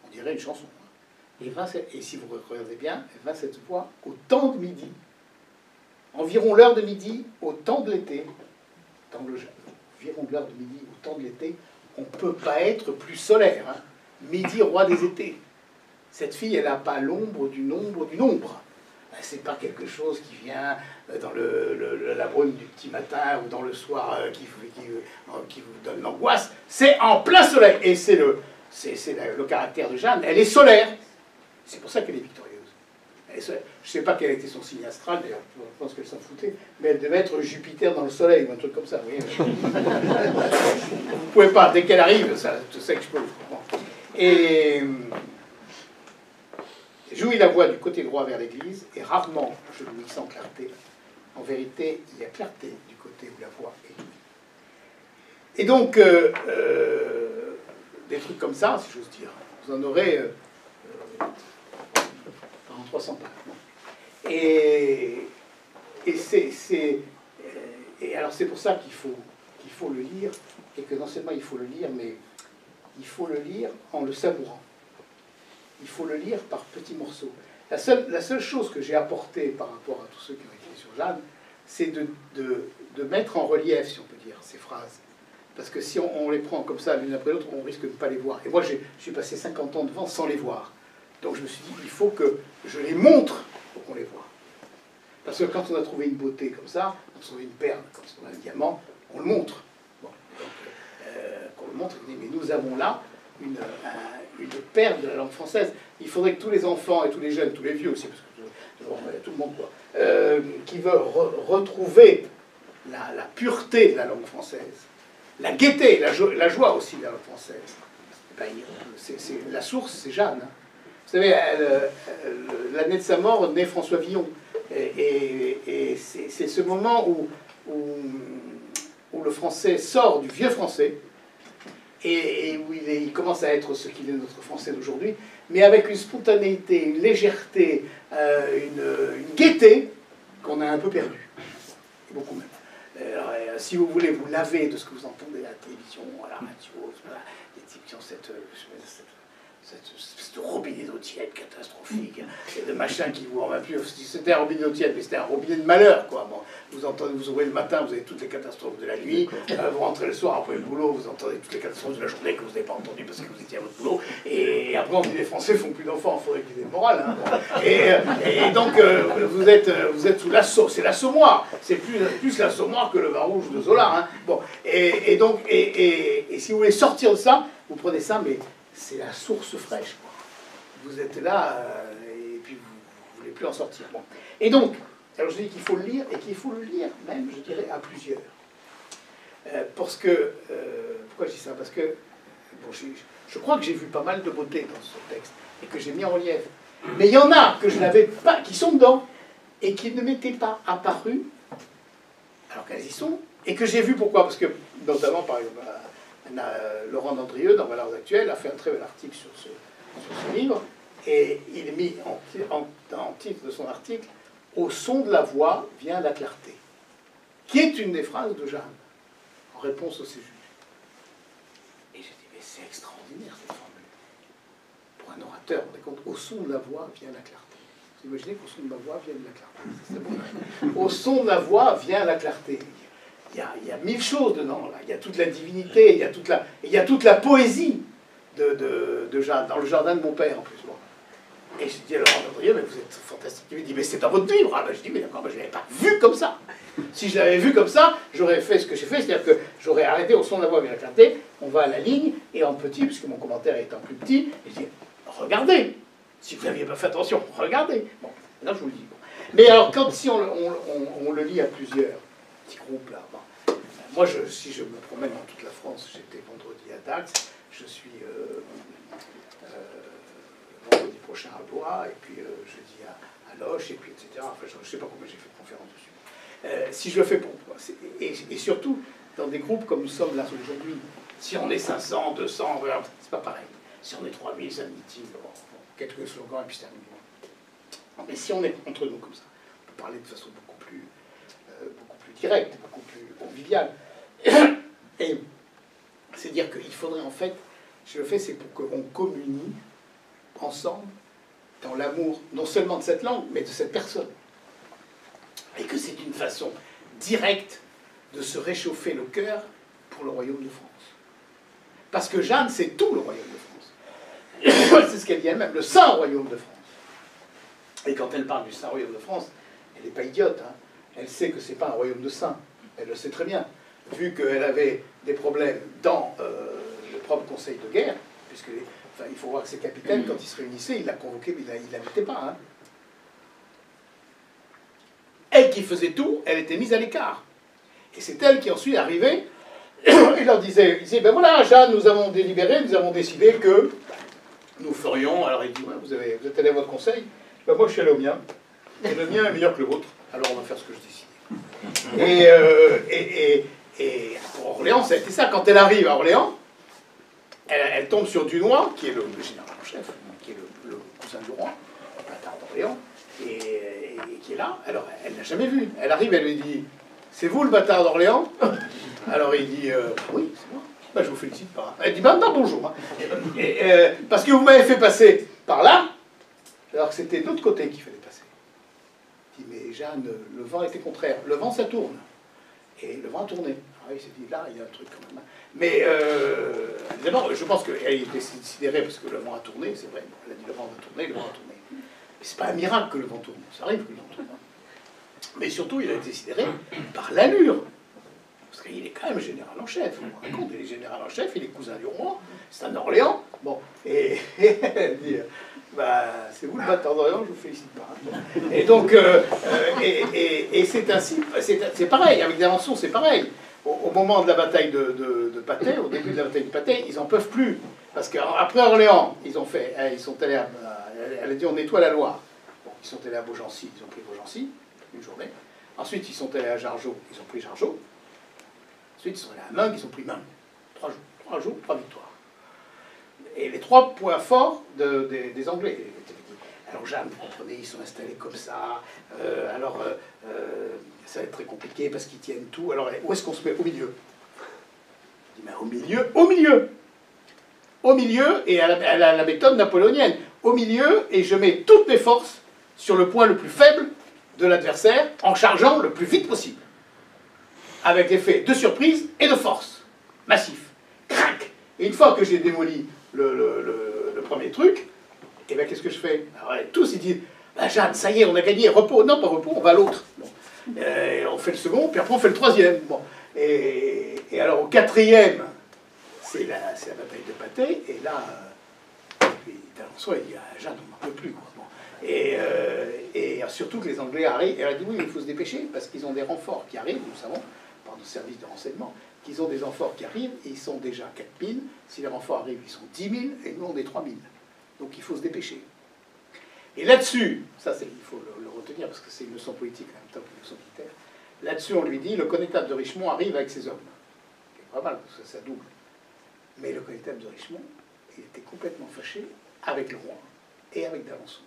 On dirait une chanson. Hein. Et si vous regardez bien, vint cette voix au temps de midi, environ l'heure de midi, au temps de l'été, dans le jardin. Environ l'heure de midi, au temps de l'été, on ne peut pas être plus solaire. Hein. Midi, roi des étés. Cette fille, elle n'a pas l'ombre d'une ombre d'une ombre. C'est pas quelque chose qui vient dans la brume du petit matin ou dans le soir qui vous donne l'angoisse. C'est en plein soleil. Et c'est le caractère de Jeanne. Elle est solaire. C'est pour ça qu'elle est victorieuse. Je ne sais pas quel était son signe astral, d'ailleurs, je pense qu'elle s'en foutait, mais elle devait être Jupiter dans le soleil ou un truc comme ça. Vous voyez. Vous ne pouvez pas, dès qu'elle arrive, ça, je sais que je peux le comprendre. Et j'ouïs la voix du côté droit vers l'église, et rarement je l'ouïs sans clarté. En vérité, il y a clarté du côté où la voix est ouïe. Et donc, des trucs comme ça, si j'ose dire, vous en aurez en 300 pages. Et alors c'est pour ça qu'il faut le lire, et que non seulement il faut le lire, mais il faut le lire en le savourant. Il faut le lire par petits morceaux. La seule chose que j'ai apportée par rapport à tous ceux qui ont écrit sur Jeanne, c'est de mettre en relief, si on peut dire, ces phrases. Parce que si on les prend comme ça, l'une après l'autre, on risque de ne pas les voir. Et moi, je suis passé 50 ans devant sans les voir. Donc je me suis dit, il faut que je les montre pour qu'on les voit. Parce que quand on a trouvé une beauté comme ça, on a trouvé une perle, quand on a un diamant, on le montre. Bon, donc, qu'on le montre, mais nous avons là une perle de la langue française. Il faudrait que tous les enfants et tous les jeunes, tous les vieux aussi, parce que tout le monde, quoi, qui veulent retrouver la pureté de la langue française, la gaieté, la joie aussi de la langue française, ben, la source, c'est Jeanne. Hein. Vous savez, l'année de sa mort, naît François Villon. Et c'est ce moment où le français sort du vieux français, et où il commence à être ce qu'il est notre français d'aujourd'hui, mais avec une spontanéité, une légèreté, une gaieté qu'on a un peu perdue. Beaucoup même. Alors, si vous voulez vous laver de ce que vous entendez à la télévision, à la radio, des types qui ont cette robinet d'eau tiède catastrophique, et de machin qui vous en va plus. C'était un robinet d'eau tiède, mais c'était un robinet de malheur, quoi. Bon, vous entendez, vous ouvrez le matin, vous avez toutes les catastrophes de la nuit, vous rentrez le soir après le boulot, vous entendez toutes les catastrophes de la journée que vous n'avez pas entendues parce que vous étiez à votre boulot, et après on dit les Français font plus d'enfants, il faudrait qu'ils aient le moral. Hein. Et donc vous êtes sous l'assaut, c'est l'assommoir, c'est plus l'assommoir que le vin rouge de Zola. Hein. Bon, et donc si vous voulez sortir de ça, vous prenez ça, mais c'est la source fraîche, quoi. Vous êtes là, et puis vous ne voulez plus en sortir. Bon. Et donc, alors je dis qu'il faut le lire, et qu'il faut le lire même, je dirais, à plusieurs. Parce que, pourquoi je dis ça? Parce que, bon, je crois que j'ai vu pas mal de beauté dans ce texte, et que j'ai mis en relief. Mais il y en a que je n'avais pas, qui sont dedans, et qui ne m'étaient pas apparus, alors qu'elles y sont, et que j'ai vu pourquoi. Parce que, notamment, par exemple, Laurent Dandrieux, dans Valeurs Actuelles, a fait un très bel article sur ce livre, et il est mis en titre de son article « Au son de la voix vient la clarté », qui est une des phrases de Jeanne, en réponse au Césus. Et j'ai dit, mais c'est extraordinaire cette formule. écouteurs, vous rendez compte, au son de la voix vient la clarté. Vous imaginez qu'au son de ma voix vient de la clarté. C'est bon. Au son de la voix vient la clarté. Il y a mille choses dedans, là. Il y a toute la divinité, il y a toute la poésie de Jeanne, dans le jardin de mon père, en plus. Bon. Et je dis, alors, André, mais vous êtes fantastique. Il me dit, mais c'est dans votre livre. Ah, ben, je dis, mais d'accord, ben, je ne l'avais pas vu comme ça. Si je l'avais vu comme ça, j'aurais fait ce que j'ai fait, c'est-à-dire que j'aurais arrêté au son de la voix vient la clarté, on va à la ligne, et en petit, puisque mon commentaire étant plus petit, je dis, regardez. Si vous n'aviez pas fait attention, regardez. Bon, là, je vous le dis. Bon. Mais alors, si on le lit à plusieurs petits groupes, là, bon. Moi, si je me promène dans toute la France, j'étais vendredi à Dax, je suis vendredi prochain à Blois, et puis jeudi à Loches, et puis etc. Enfin, je ne sais pas combien j'ai fait de conférences dessus. Si je le fais pour moi, et surtout dans des groupes comme nous sommes là aujourd'hui, si on est 500, 200, c'est pas pareil. Si on est 3000, c'est un meeting, bon, quelques slogans, et puis c'est terminé. Mais si on est entre nous comme ça, on peut parler de façon beaucoup plus directe, beaucoup plus conviviale. Et c'est dire qu'il faudrait en fait, je le fais, c'est pour qu'on communie ensemble dans l'amour, non seulement de cette langue, mais de cette personne. Et que c'est une façon directe de se réchauffer le cœur pour le royaume de France. Parce que Jeanne, c'est tout le royaume de France. C'est ce qu'elle dit elle-même, le saint royaume de France. Et quand elle parle du saint royaume de France, elle n'est pas idiote. Hein. Elle sait que ce n'est pas un royaume de saints. Elle le sait très bien. Vu qu'elle avait des problèmes dans le propre conseil de guerre, puisque il faut voir que ces capitaines, quand ils se réunissaient, il l'a convoqué, mais il ne la mettait pas. Hein. Elle qui faisait tout, elle était mise à l'écart. Et c'est elle qui ensuite arrivait et leur disait, ben voilà, Jeanne, nous avons délibéré, nous avons décidé que nous ferions... Alors il dit, ouais, vous êtes allé à votre conseil? Ben moi je suis allé au mien, et le mien est meilleur que le vôtre, alors on va faire ce que je décide. Et pour Orléans, ça a été ça. Quand elle arrive à Orléans, elle tombe sur Dunois, qui est le général en chef, qui est le cousin du roi, le bâtard d'Orléans, et qui est là. Alors, elle ne l'a jamais vu. Elle arrive, elle lui dit, c'est vous le bâtard d'Orléans? Alors il dit, oui, c'est moi. Ben, je vous félicite pas. Elle dit, ben, bonjour. Hein. Parce que vous m'avez fait passer par là, alors que c'était de l'autre côté qu'il fallait passer. Il dit, mais Jeanne, le vent était contraire. Le vent, ça tourne. Et le vent a tourné. Alors il s'est dit, là, il y a un truc quand même. Mais, d'abord, je pense qu'elle était sidérée parce que le vent a tourné, c'est vrai. Elle a dit, le vent va tourner, le vent a tourné. Mais c'est pas un miracle que le vent tourne. Ça arrive que le vent tourne. Mais surtout, il a été sidéré par l'allure. Parce qu'il est quand même général en chef. Vous vous rendez compte, il est général en chef, il est cousin du roi, c'est un Orléans. Bon, et elle dit, bah, c'est vous le bâtard d'Orléans, je vous félicite pas. Hein. Et donc, et c'est ainsi, c'est pareil, avec d'Alençon, c'est pareil. Au moment de la bataille de Patay, au début de la bataille de Patay, ils n'en peuvent plus. Parce qu'après Orléans, ils sont allés elle a dit, on nettoie la Loire. Bon, ils sont allés à Beaugency, ils ont pris Beaugency, une journée. Ensuite, ils sont allés à Jargeau, ils ont pris Jargeau. Ensuite, ils sont allés à Meung, ils ont pris Meung. 3 jours. 3 jours, 3 victoires. Et les 3 points forts des Anglais. Alors Jeanne, vous comprenez, ils sont installés comme ça. Ça va être très compliqué parce qu'ils tiennent tout. Alors, où est-ce qu'on se met? Au milieu. Je dis, mais au milieu, au milieu. Au milieu, et à la méthode napoléonienne. Au milieu, et je mets toutes mes forces sur le point le plus faible de l'adversaire, en chargeant le plus vite possible. Avec l'effet de surprise et de force. Massif. Crac. Et une fois que j'ai démoli le premier truc, et bien qu'est-ce que je fais? Alors, tous ils disent, bah, Jeanne, ça y est, on a gagné, repos. Non, pas repos, on va à l'autre. Bon. On fait le second, puis après on fait le troisième. Bon. Et alors au 4e, c'est la bataille de Patay, et là, d'Alençon, il dit, ah, Jeanne, on n'en peut plus. Quoi. Bon. Et surtout que les Anglais arrivent, et elle a dit, oui, il faut se dépêcher, parce qu'ils ont des renforts qui arrivent, nous savons, par nos services de renseignement, qu'ils ont des renforts qui arrivent, et ils sont déjà 4000. Si les renforts arrivent, ils sont 10 000, et nous on est 3000. Donc il faut se dépêcher. Et là-dessus, ça il faut le retenir, parce que c'est une leçon politique en même temps qu'une leçon militaire, là-dessus on lui dit, le connétable de Richemont arrive avec ses hommes. C'est pas mal, parce que ça double. Mais le connétable de Richemont, il était complètement fâché avec le roi, et avec d'Alençon.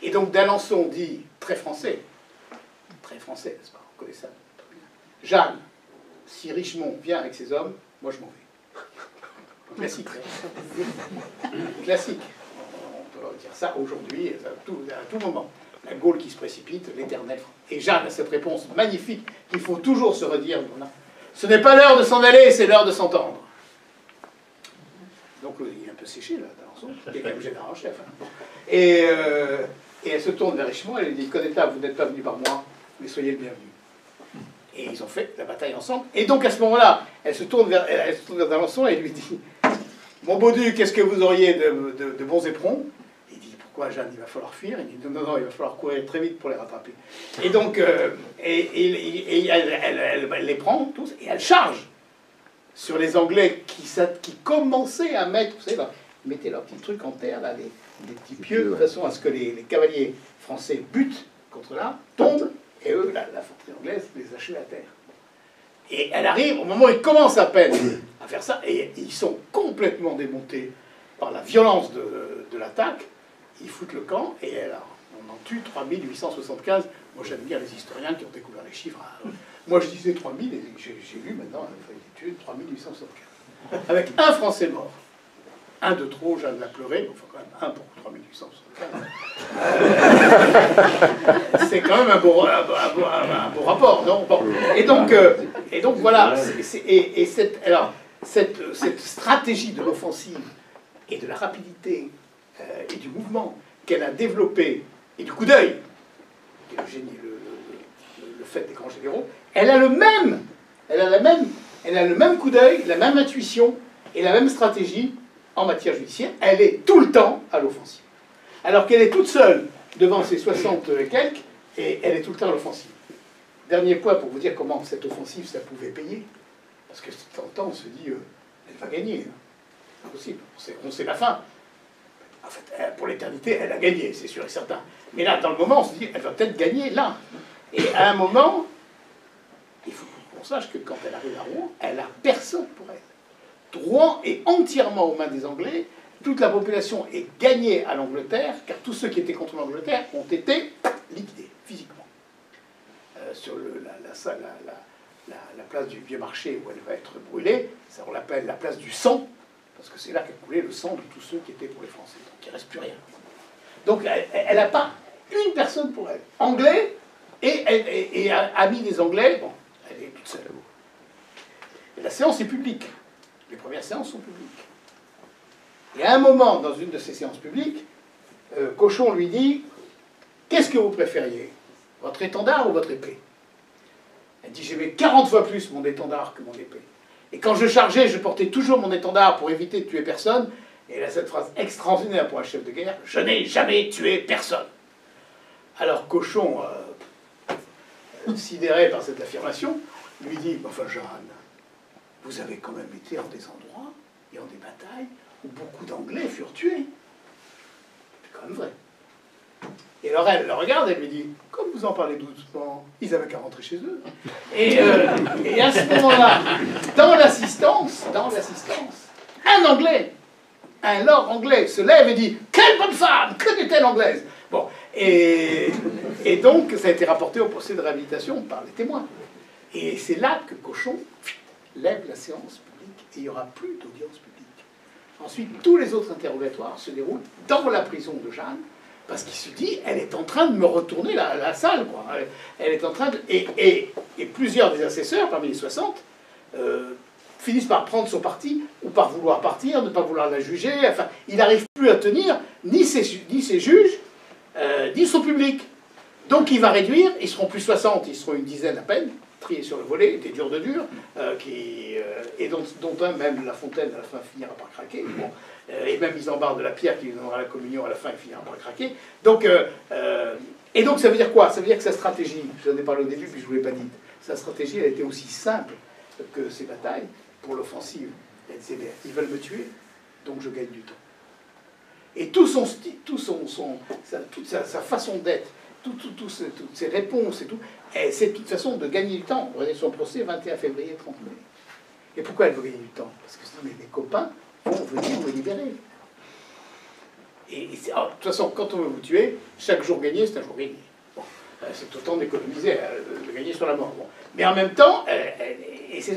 Et donc d'Alençon dit, très français, n'est-ce pas, on connaît ça. Jeanne, si Richemont vient avec ses hommes, moi je m'en vais. Classique. Classique. On peut dire ça aujourd'hui, à tout moment. La Gaule qui se précipite, l'éternel. Et Jeanne a cette réponse magnifique qu'il faut toujours se redire. Ce n'est pas l'heure de s'en aller, c'est l'heure de s'entendre. Donc il est un peu séché là, dans son, il est quand même général en chef. Hein. Et elle se tourne vers Richemont, elle lui dit, Connétable, vous n'êtes pas venu par moi, mais soyez le bienvenu. Et ils ont fait la bataille ensemble. Et donc à ce moment-là, elle se tourne vers D'Alençon et lui dit, mon beau duc, qu'est-ce que vous auriez de bons éperons? Il dit, pourquoi Jeanne, il va falloir fuir? Il dit, non, non, il va falloir courir très vite pour les rattraper. Et donc, elle les prend tous et elle charge sur les Anglais qui commençaient à mettre, vous savez, là, ils mettaient leurs petits trucs en terre, là, des petits pieux, de façon à ce que les cavaliers français butent contre là, tombent, et eux, l'infanterie anglaise, les achève à terre. Et elle arrive, au moment où ils commencent à peine à faire ça, et ils sont complètement démontés par la violence de l'attaque, ils foutent le camp, et alors, on en tue 3875. Moi, j'aime bien les historiens qui ont découvert les chiffres. Moi, je disais 3000, et j'ai lu maintenant, il a été tué 3875. Avec un Français mort. Un de trop, Jeanne l'a pleuré, mais enfin quand même un pour 3875. C'est quand même un beau rapport, non bon. Et donc voilà, cette stratégie de l'offensive et de la rapidité et du mouvement qu'elle a développé, et du coup d'œil, qui est le génie, le fait des grands généraux, elle a le même coup d'œil, la même intuition et la même stratégie en matière judiciaire. Elle est tout le temps à l'offensive. Alors qu'elle est toute seule devant ses 60 et quelques, et elle est tout le temps à l'offensive. Dernier point pour vous dire comment cette offensive, ça pouvait payer. Parce que de temps en temps, on se dit, elle va gagner. C'est impossible. On sait la fin. En fait, pour l'éternité, elle a gagné, c'est sûr et certain. Mais là, dans le moment, on se dit, elle va peut-être gagner là. Et à un moment, il faut qu'on sache que quand elle arrive à Rouen, elle n'a personne pour elle. Rouen est entièrement aux mains des Anglais. Toute la population est gagnée à l'Angleterre, car tous ceux qui étaient contre l'Angleterre ont été liquidés, physiquement. Sur la place du Vieux Marché, où elle va être brûlée, ça on l'appelle la place du sang, parce que c'est là qu'a coulé le sang de tous ceux qui étaient pour les Français. Donc il ne reste plus rien. Donc elle n'a pas une personne pour elle. Anglais et amie des Anglais, bon, elle est toute seule. Et la séance est publique. Les premières séances sont publiques. Et à un moment, dans une de ces séances publiques, Cochon lui dit, qu'est-ce que vous préfériez, votre étendard ou votre épée? Elle dit, j'aimais 40 fois plus mon étendard que mon épée. Et quand je chargeais, je portais toujours mon étendard pour éviter de tuer personne. Et elle a cette phrase extraordinaire pour un chef de guerre, je n'ai jamais tué personne. Alors Cochon, sidéré par cette affirmation, lui dit, enfin Jeanne, vous avez quand même été en des endroits et en des batailles où beaucoup d'Anglais furent tués. C'est quand même vrai. Et alors elle le regarde et lui dit, comme vous en parlez doucement, ils avaient qu'à rentrer chez eux. Et à ce moment-là, dans l'assistance, un Anglais, un lord anglais se lève et dit, quelle bonne femme, que n'est-elle anglaise? Bon, et donc ça a été rapporté au procès de réhabilitation par les témoins. Et c'est là que Cochon lève la séance publique et il n'y aura plus d'audience publique. Ensuite, tous les autres interrogatoires se déroulent dans la prison de Jeanne, parce qu'il se dit, elle est en train de me retourner la salle, quoi. Elle est en train de... Et plusieurs des assesseurs, parmi les 60, finissent par prendre son parti, ou par vouloir partir, ne pas vouloir la juger. Enfin, il n'arrive plus à tenir ni ses juges, ni son public. Donc il va réduire, ils seront plus 60, ils seront une dizaine à peine, triés sur le volet, des durs de durs, et dont un, même La Fontaine, à la fin, finira par craquer. Bon, et même Isambard de la Pierre, qui lui donnera la communion, à la fin, il finira par craquer. Donc, et donc ça veut dire quoi? Ça veut dire que sa stratégie, je n'en ai parlé au début, puis je ne vous l'ai pas dit, sa stratégie, elle était aussi simple que ses batailles pour l'offensive. Elle disait, ils veulent me tuer, donc je gagne du temps. Et tout son style, toute sa façon d'être, toutes ses réponses et tout, c'est une façon de gagner du temps. Vous voyez son procès, 21 février 39. Et pourquoi elle veut gagner du temps? Parce que sinon, mes copains vont venir me libérer. Et de toute façon, quand on veut vous tuer, chaque jour gagné, c'est un jour gagné. Bon, c'est autant d'économiser, de gagner sur la mort. Bon. Mais en même temps,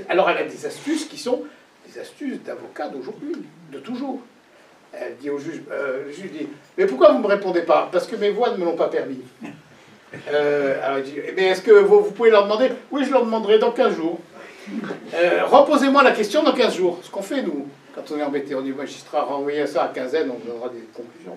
alors elle a des astuces qui sont des astuces d'avocat d'aujourd'hui, de toujours. Elle dit au juge, le juge dit, mais pourquoi vous ne me répondez pas? Parce que mes voix ne me l'ont pas permis. Alors il dit, mais est-ce que vous pouvez leur demander? Oui, je leur demanderai dans 15 jours. Reposez-moi la question dans 15 jours. Ce qu'on fait, nous, quand on est embêté, on dit, magistrat, renvoyez ça à quinzaine, on vous donnera des conclusions.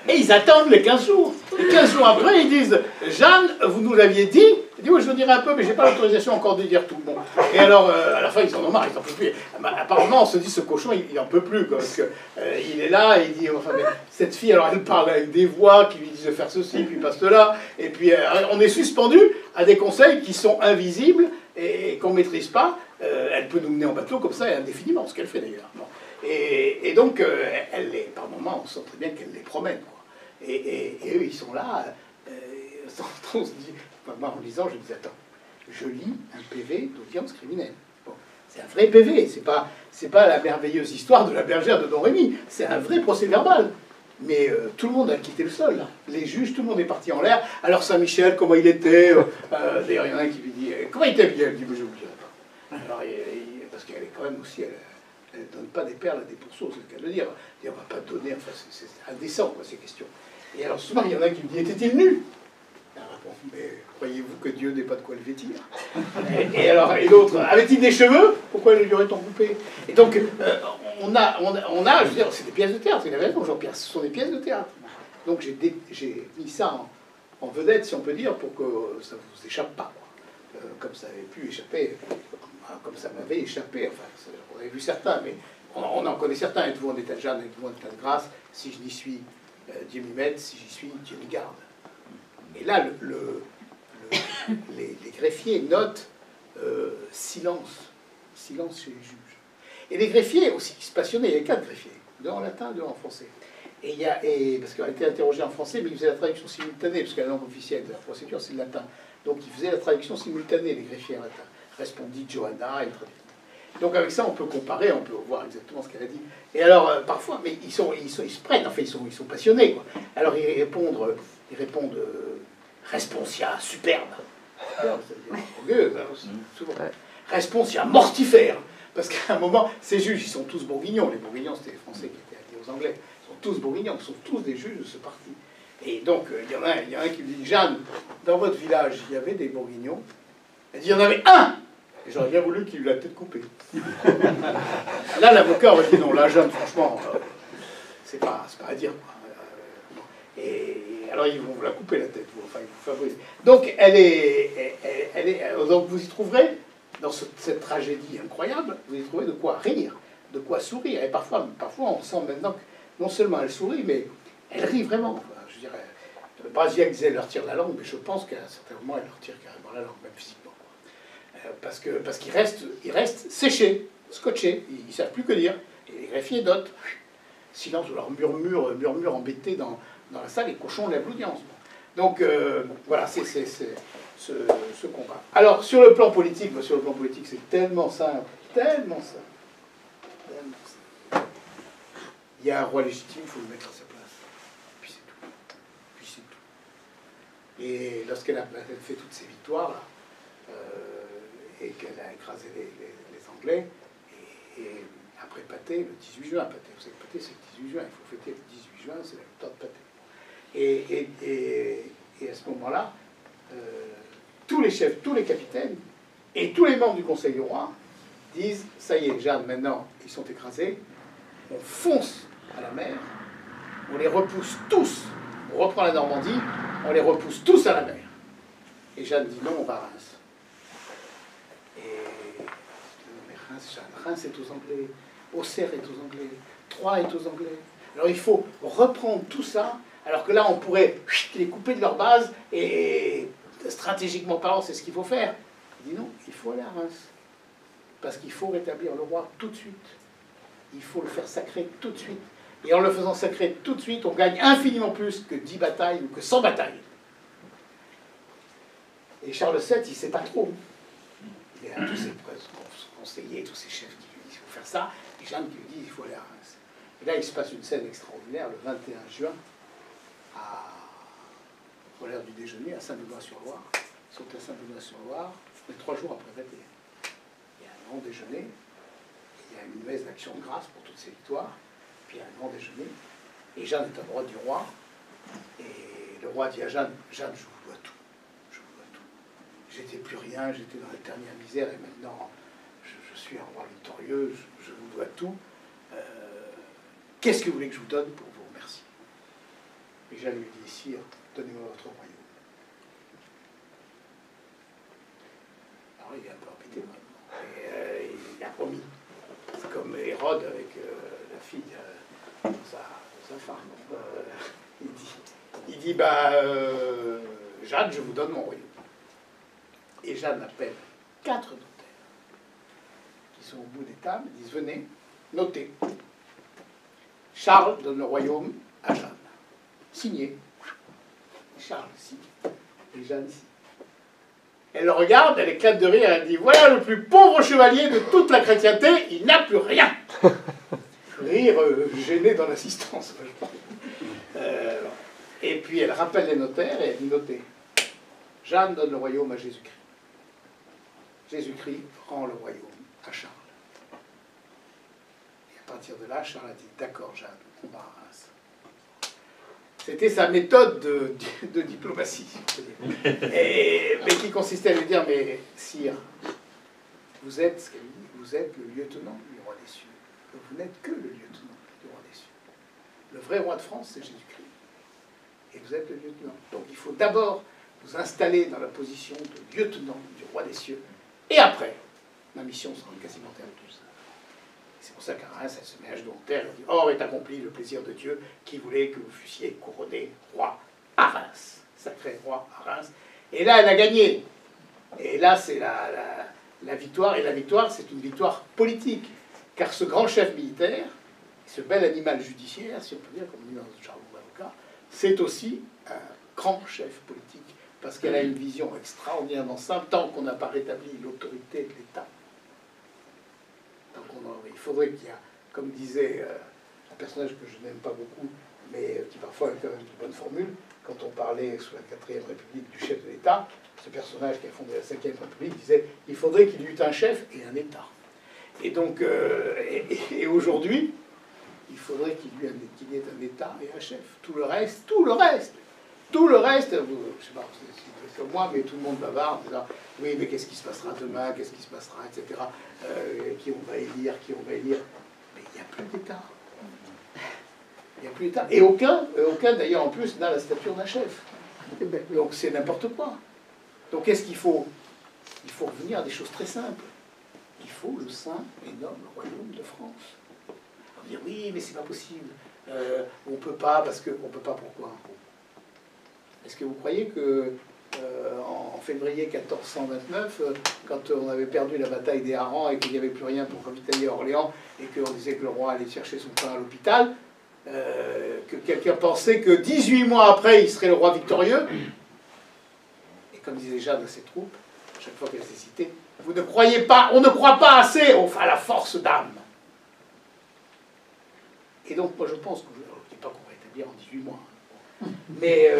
Et ils attendent les 15 jours. Et 15 jours après, ils disent, Jeanne, vous nous l'aviez dit. Il dit, oui, je vous dirai un peu, mais je n'ai pas l'autorisation encore de dire tout. Bon. Et alors, à la fin, ils en ont marre, ils n'en peuvent plus. Apparemment, on se dit, ce cochon, il n'en peut plus, quoi, parce qu'il est là, et il dit, enfin, mais cette fille, alors elle parle avec des voix qui lui disent de faire ceci, puis pas cela, et puis on est suspendu à des conseils qui sont invisibles et qu'on ne maîtrise pas. Elle peut nous mener en bateau comme ça, et indéfiniment, ce qu'elle fait d'ailleurs. Bon. Et donc, par moments, on sent très bien qu'elle les promène, quoi. Et eux, ils sont là, on se dit, moi, en lisant, je me dis, attends, je lis un PV d'audience criminelle. Bon, c'est un vrai PV, c'est pas la merveilleuse histoire de la bergère de Don Rémy, c'est un vrai procès-verbal. Mais tout le monde a quitté le sol, là. Les juges, tout le monde est parti en l'air. Alors Saint-Michel, comment il était d'ailleurs, il y en a un qui lui dit, comment il était habillé? Elle dit, mais je ne vous dirai pas. Alors, parce qu'elle est quand même aussi, elle ne donne pas des perles à des pourceaux, c'est le cas de le dire. On ne va pas donner, enfin, c'est indécent, quoi, ces questions. Et alors souvent, il y en a qui me disent, était-il nu? Bon, mais croyez-vous que Dieu n'ait pas de quoi le vêtir? Et l'autre, avait-il des cheveux? Pourquoi lui aurait-on coupé? Et donc, on a, je veux dire, c'est des pièces de théâtre, il avait raison, Jean-Pierre, ce sont des pièces de théâtre. Donc j'ai mis ça en vedette, si on peut dire, pour que ça ne vous échappe pas, quoi. Comme ça avait pu échapper, comme ça m'avait échappé, enfin, on avait vu certains, mais on en connaît certains. Êtes-vous en état de Jeanne, êtes-vous en état de grâce? Si je n'y suis, Dieu m'y mette, si j'y suis, Dieu m'y garde. Et là, les greffiers notent silence chez les juges. Et les greffiers aussi, qui se passionnaient, il y a 4 greffiers, 2 en latin, 2 en français. Parce qu'elle a été interrogée en français, mais ils faisaient la traduction simultanée, parce que la langue officielle de la procédure, c'est le latin. Donc ils faisaient la traduction simultanée, les greffiers en latin. Respondit Johanna, et traduit. Donc avec ça, on peut comparer, on peut voir exactement ce qu'elle a dit. Et alors, parfois, mais ils se prennent, enfin, ils sont passionnés, quoi. Alors ils répondent responsia, superbe. Superbe, c'est-à-dire orgueilleuse, hein, aussi, souvent. Responsia, mortifère. Parce qu'à un moment, ces juges, ils sont tous bourguignons. Les bourguignons, c'était les Français qui étaient alliés aux Anglais. Ils sont tous bourguignons, ils sont tous des juges de ce parti. Et donc, il y en a un qui me dit, Jeanne, dans votre village, il y avait des bourguignons. Elle dit, il y en avait un. Et j'aurais bien voulu qu'il eût la tête coupée. Là, l'avocat aurait dit, non, là, Jeanne, franchement, c'est pas à dire, quoi. Et alors ils vont vous la couper la tête, enfin ils vous favorisent. Donc donc vous y trouverez, dans cette tragédie incroyable, vous y trouverez de quoi rire, de quoi sourire. Et parfois on sent maintenant que non seulement elle sourit, mais elle rit vraiment. Enfin, je dirais, Brasiac disait elle leur tire la langue, mais je pense qu'à un certain moment elle leur tire carrément la langue, même physiquement. Parce qu'ils restent séchés, scotchés, ils ne savent plus que dire. Et les greffiers notent, silence ou leur murmure embêté dans la salle, les cochons lèvent l'audience. Donc voilà, c'est ce combat. Alors sur le plan politique, c'est tellement simple, tellement simple. Il y a un roi légitime, il faut le mettre à sa place. Puis c'est tout. Et lorsqu'elle a fait toutes ces victoires là, et qu'elle a écrasé les Anglais, et après Patay, le 18 juin, Patay, vous savez, Patay c'est le 18 juin, il faut fêter le 18 juin, c'est la victoire de Patay. Et à ce moment-là, tous les chefs, tous les capitaines et tous les membres du Conseil du Roi disent, ça y est, Jeanne, maintenant, ils sont écrasés, on fonce à la mer, on les repousse tous, on reprend la Normandie, on les repousse tous à la mer. Et Jeanne dit non, on va à Reims. Mais Reims est aux Anglais, Auxerre est aux Anglais, Troyes est aux Anglais. Alors il faut reprendre tout ça, alors que là on pourrait les couper de leur base, et stratégiquement parlant, c'est ce qu'il faut faire. Il dit non, il faut aller à Reims. Parce qu'il faut rétablir le roi tout de suite. Il faut le faire sacrer tout de suite. Et en le faisant sacrer tout de suite, on gagne infiniment plus que 10 batailles ou que 100 batailles. Et Charles VII, il ne sait pas trop. Il a tous ses conseillers, tous ses chefs qui lui disent qu'il faut faire ça, et Jeanne qui lui dit qu'il faut aller à Reims. Et là, il se passe une scène extraordinaire, le 21 juin, à l'heure du déjeuner, à Saint-Benoît-sur-Loire. Ils sont à Saint-Benoît-sur-Loire, mais 3 jours après Vété. Il y a un grand déjeuner, il y a une messe d'action de grâce pour toutes ces victoires, puis il y a un grand déjeuner, et Jeanne est à droite du roi, et le roi dit à Jeanne, Jeanne, je vous dois tout, je vous dois tout. J'étais plus rien, j'étais dans la dernière misère, et maintenant je suis un roi victorieux, je vous dois tout. Qu'est-ce que vous voulez que je vous donne pour vous remercier? Et Jeanne lui dit, sire, donnez-moi votre royaume. Alors il est un peu embêté maintenant. Et il a promis. C'est comme Hérode avec la fille de sa femme. Il dit Jeanne, je vous donne mon royaume. Et Jeanne appelle 4 notaires qui sont au bout des tables, disent venez, notez. Charles donne le royaume à Jeanne. Signé. Charles signe. Et Jeanne signe. Elle le regarde, elle éclate de rire, elle dit voilà le plus pauvre chevalier de toute la chrétienté, il n'a plus rien. Rire gêné dans l'assistance. Et puis elle rappelle les notaires et elle dit notez. Jeanne donne le royaume à Jésus-Christ. Jésus-Christ rend le royaume à Charles. Et à partir de là, Charles a dit d'accord, Jeanne, on va à Reims. C'était sa méthode de diplomatie, si on peut dire. Mais qui consistait à lui dire mais sire, vous êtes ce qu'elle dit, vous êtes le lieutenant du roi des cieux. Vous n'êtes que le lieutenant du roi des cieux. Le vrai roi de France, c'est Jésus-Christ. Et vous êtes le lieutenant. Donc il faut d'abord vous installer dans la position de lieutenant du roi des cieux. Et après, ma mission sera quasiment terminée. C'est pour ça qu'à Reims, elle se met à genoux en terre. Elle dit or est accompli le plaisir de Dieu qui voulait que vous fussiez couronné roi à Reims. Sacré roi à Reims. Et là, elle a gagné. Et là, c'est la victoire. Et la victoire, c'est une victoire politique. Car ce grand chef militaire, ce bel animal judiciaire, si on peut dire, comme on dit dans le jargon d'avocat, c'est aussi un grand chef politique. Parce qu'elle a une vision extraordinairement simple, tant qu'on n'a pas rétabli l'autorité de l'État. Il faudrait qu'il y ait, comme disait un personnage que je n'aime pas beaucoup, mais qui parfois a quand même de bonnes formules, quand on parlait sous la 4e République du chef de l'État, ce personnage qui a fondé la 5e République disait il faudrait qu'il y ait un chef et un État. Et donc, et aujourd'hui, il faudrait qu'il y ait un État et un chef. Tout le reste, je ne sais pas si c'est comme moi, mais tout le monde bavarde, en disant oui, mais qu'est-ce qui se passera demain, qu'est-ce qui se passera, etc. Qui on va élire, Mais il n'y a plus d'État. Il n'y a plus d'État. Et aucun d'ailleurs, en plus, n'a la stature d'un chef. Donc c'est n'importe quoi. Donc qu'est-ce qu'il faut? Il faut revenir à des choses très simples. Il faut le saint et noble royaume de France. On va dire oui, mais c'est pas possible. On peut pas, parce que... On peut pas pourquoi? Est-ce que vous croyez que en février 1429, quand on avait perdu la bataille des harengs et qu'il n'y avait plus rien pour ravitailler Orléans et qu'on disait que le roi allait chercher son pain à l'hôpital, que quelqu'un pensait que 18 mois après, il serait le roi victorieux? Et comme disait Jeanne à ses troupes, à chaque fois qu'elle s'est citée, vous ne croyez pas, on ne croit pas assez à la force d'âme. Et donc, moi, je pense que je ne dis pas qu'on va établir en 18 mois. Mais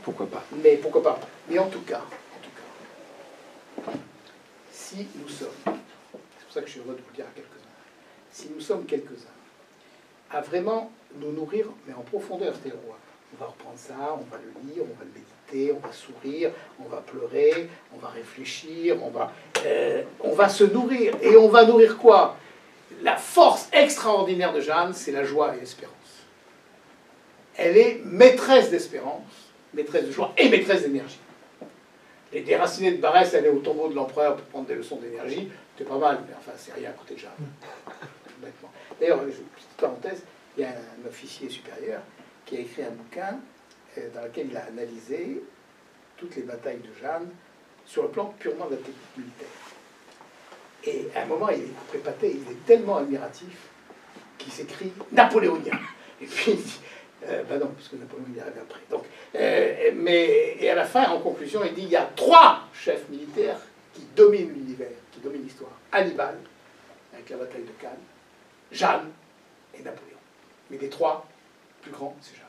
pourquoi pas? Mais pourquoi pas? Mais en tout cas, si nous sommes, c'est pour ça que je suis heureux de vous le dire à quelques-uns, si nous sommes quelques-uns à vraiment nous nourrir, mais en profondeur, c'est le roi. On va reprendre ça, on va le lire, on va le méditer, on va sourire, on va pleurer, on va réfléchir, on va se nourrir. Et on va nourrir quoi? La force extraordinaire de Jeanne, c'est la joie et l'espérance. Elle est maîtresse d'espérance, maîtresse de joie et maîtresse d'énergie. Les déracinés de Barès allaient au tombeau de l'empereur pour prendre des leçons d'énergie, c'était pas mal, mais enfin, c'est rien à côté de Jeanne. D'ailleurs, petite parenthèse, il y a un officier supérieur qui a écrit un bouquin dans lequel il a analysé toutes les batailles de Jeanne sur le plan purement de la technique militaire. Et à un moment, il est prépaté, il est tellement admiratif qu'il s'écrit napoléonien. Et puis il dit, non, puisque Napoléon il est arrivé après. Donc, et à la fin, en conclusion, il dit il y a 3 chefs militaires qui dominent l'univers, qui dominent l'histoire. Hannibal, avec la bataille de Cannes, Jeanne et Napoléon. Mais les 3 plus grands, c'est Jeanne.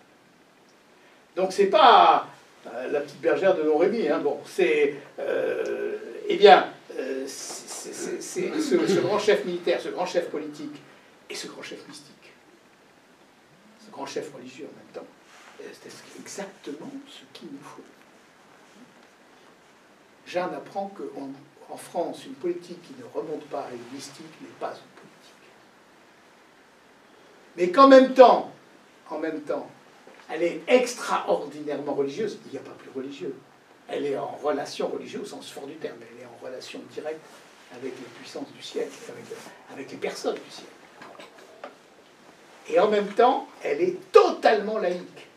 Donc c'est pas la petite bergère de Don Rémy, hein, bon, c'est... eh bien, c'est ce grand chef militaire, ce grand chef politique et ce grand chef mystique, ce grand chef religieux en même temps. C'est exactement ce qu'il nous faut. Jeanne apprend qu'en France, une politique qui ne remonte pas à une mystique n'est pas une politique. Mais qu'en même temps, elle est extraordinairement religieuse. Il n'y a pas plus religieux. Elle est en relation religieuse au sens fort du terme. Elle est en relation directe avec les puissances du ciel, avec les personnes du ciel. Et en même temps, elle est totalement laïque.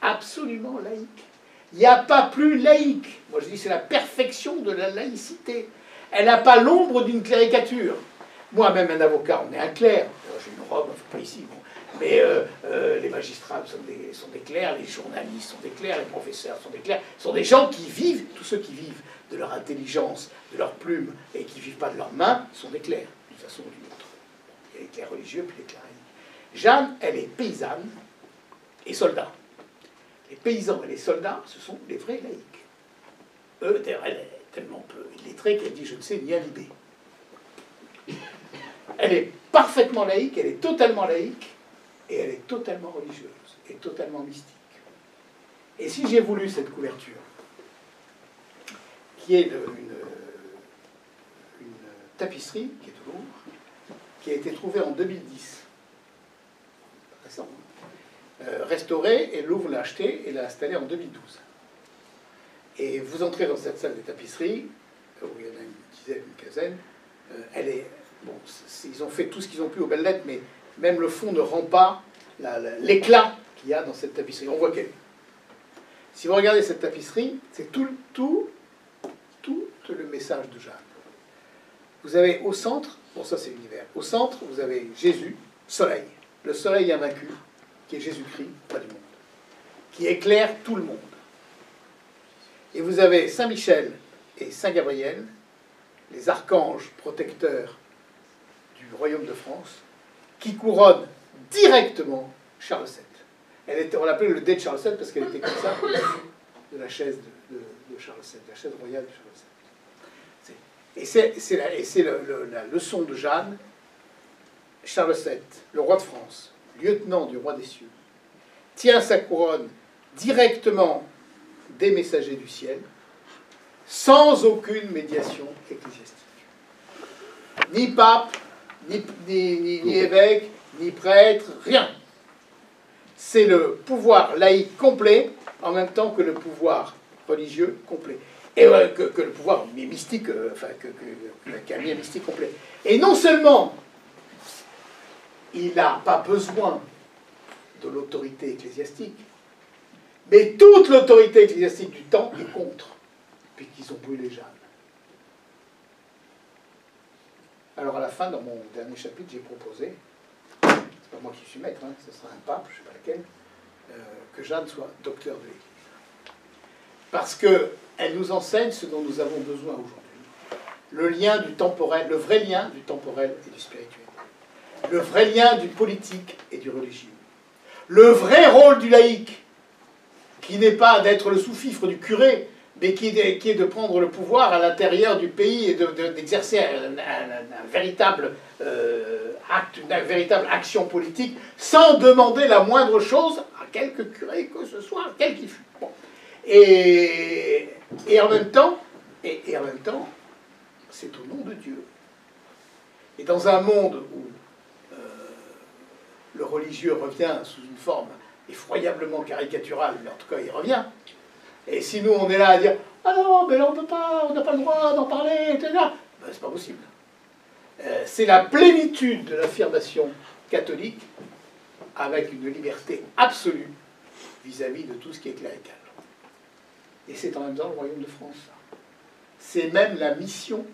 Absolument laïque. Il n'y a pas plus laïque. Moi je dis c'est la perfection de la laïcité. Elle n'a pas l'ombre d'une cléricature. Moi, même un avocat, on est un clerc. J'ai une robe, pas ici, bon. Mais les magistrats sont des clercs, les journalistes sont des clercs, les professeurs sont des clercs. Ce sont des gens qui vivent, tous ceux qui vivent de leur intelligence, de leur plume, et qui ne vivent pas de leurs mains, sont des clercs, d'une façon ou d'une autre. Il y a les clercs religieux, puis les clercs laïcs. Jeanne, elle est paysanne et soldat. Les paysans et les soldats, ce sont les vrais laïcs. Eux, d'ailleurs, elle est tellement peu illettrée qu'elle dit « je ne sais ni aliber ». Elle est parfaitement laïque, elle est totalement laïque, et elle est totalement religieuse, et totalement mystique. Et si j'ai voulu cette couverture, qui est une tapisserie, qui est de Louvre, qui a été trouvée en 2010, récent, restaurée, et Louvre l'a achetée et l'a installée en 2012. Et vous entrez dans cette salle de tapisserie, où il y en a une dizaine, une quinzaine, elle est... Bon, ils ont fait tout ce qu'ils ont pu aux belles lettres, mais même le fond ne rend pas l'éclat qu'il y a dans cette tapisserie. On voit qu'elle... Si vous regardez cette tapisserie, c'est tout le message de Jeanne. Vous avez au centre, bon ça c'est l'univers, au centre vous avez Jésus, soleil, le soleil invaincu, qui est Jésus-Christ, pas du monde, qui éclaire tout le monde. Et vous avez Saint Michel et Saint Gabriel, les archanges protecteurs du royaume de France, qui couronnent directement Charles VII. On l'appelait le dé de Charles VII parce qu'elle était comme ça, de la chaise de Charles VII, la chaise royale de Charles VII. Et c'est la leçon de Jeanne. Charles VII, le roi de France, lieutenant du roi des cieux, tient sa couronne directement des messagers du ciel, sans aucune médiation ecclésiastique. Ni pape, ni évêque, ni prêtre, rien. C'est le pouvoir laïque complet, en même temps que le pouvoir religieux complet. Et que le pouvoir mystique, qu'un lien mystique complet. Et non seulement il n'a pas besoin de l'autorité ecclésiastique, mais toute l'autorité ecclésiastique du temps est contre, puisqu'ils ont brûlé Jeanne. Alors à la fin, dans mon dernier chapitre, j'ai proposé, c'est pas moi qui suis maître, hein, ce sera un pape, je ne sais pas lequel, que Jeanne soit docteur de l'Église. Parce qu'elle nous enseigne ce dont nous avons besoin aujourd'hui. Le lien du temporel, le vrai lien du temporel et du spirituel. Le vrai lien du politique et du religieux. Le vrai rôle du laïc, qui n'est pas d'être le sous-fifre du curé, mais qui est de prendre le pouvoir à l'intérieur du pays et d'exercer un véritable acte, une véritable action politique, sans demander la moindre chose à quelque curé que ce soit, quel qu'il fût. Bon. Et en même temps, c'est au nom de Dieu. Et dans un monde où le religieux revient sous une forme effroyablement caricaturale, mais en tout cas il revient. Et si nous on est là à dire « Ah non, mais là on peut pas, on n'a pas le droit d'en parler, etc. » Ben, c'est pas possible. C'est la plénitude de l'affirmation catholique avec une liberté absolue vis-à-vis de tout ce qui est clérical. Et c'est en même temps le royaume de France. C'est même la mission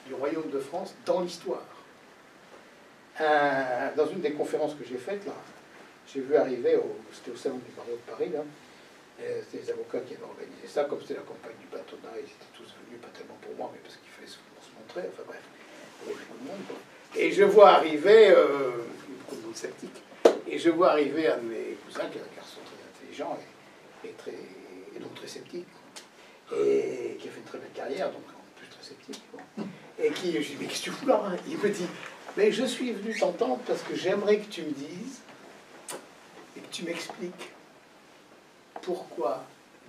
du royaume de France dans l'histoire. Dans une des conférences que j'ai faites, là, j'ai vu arriver, c'était au Salon du barreau de Paris, là, c'était les avocats qui avaient organisé ça, comme c'était la campagne du bâtonnat, ils étaient tous venus, pas tellement pour moi, mais parce qu'il fallait se montrer, enfin bref, il y avait beaucoup de monde, quoi. Et je vois arriver, beaucoup de monde sceptique, et je vois arriver un de mes cousins qui est un garçon très intelligent et donc très sceptique, et qui a fait une très belle carrière, donc sceptique. Bon. Et qui, je lui dis, mais qu'est-ce que tu fous là? Il me dit, mais je suis venu t'entendre parce que j'aimerais que tu me dises et que tu m'expliques pourquoi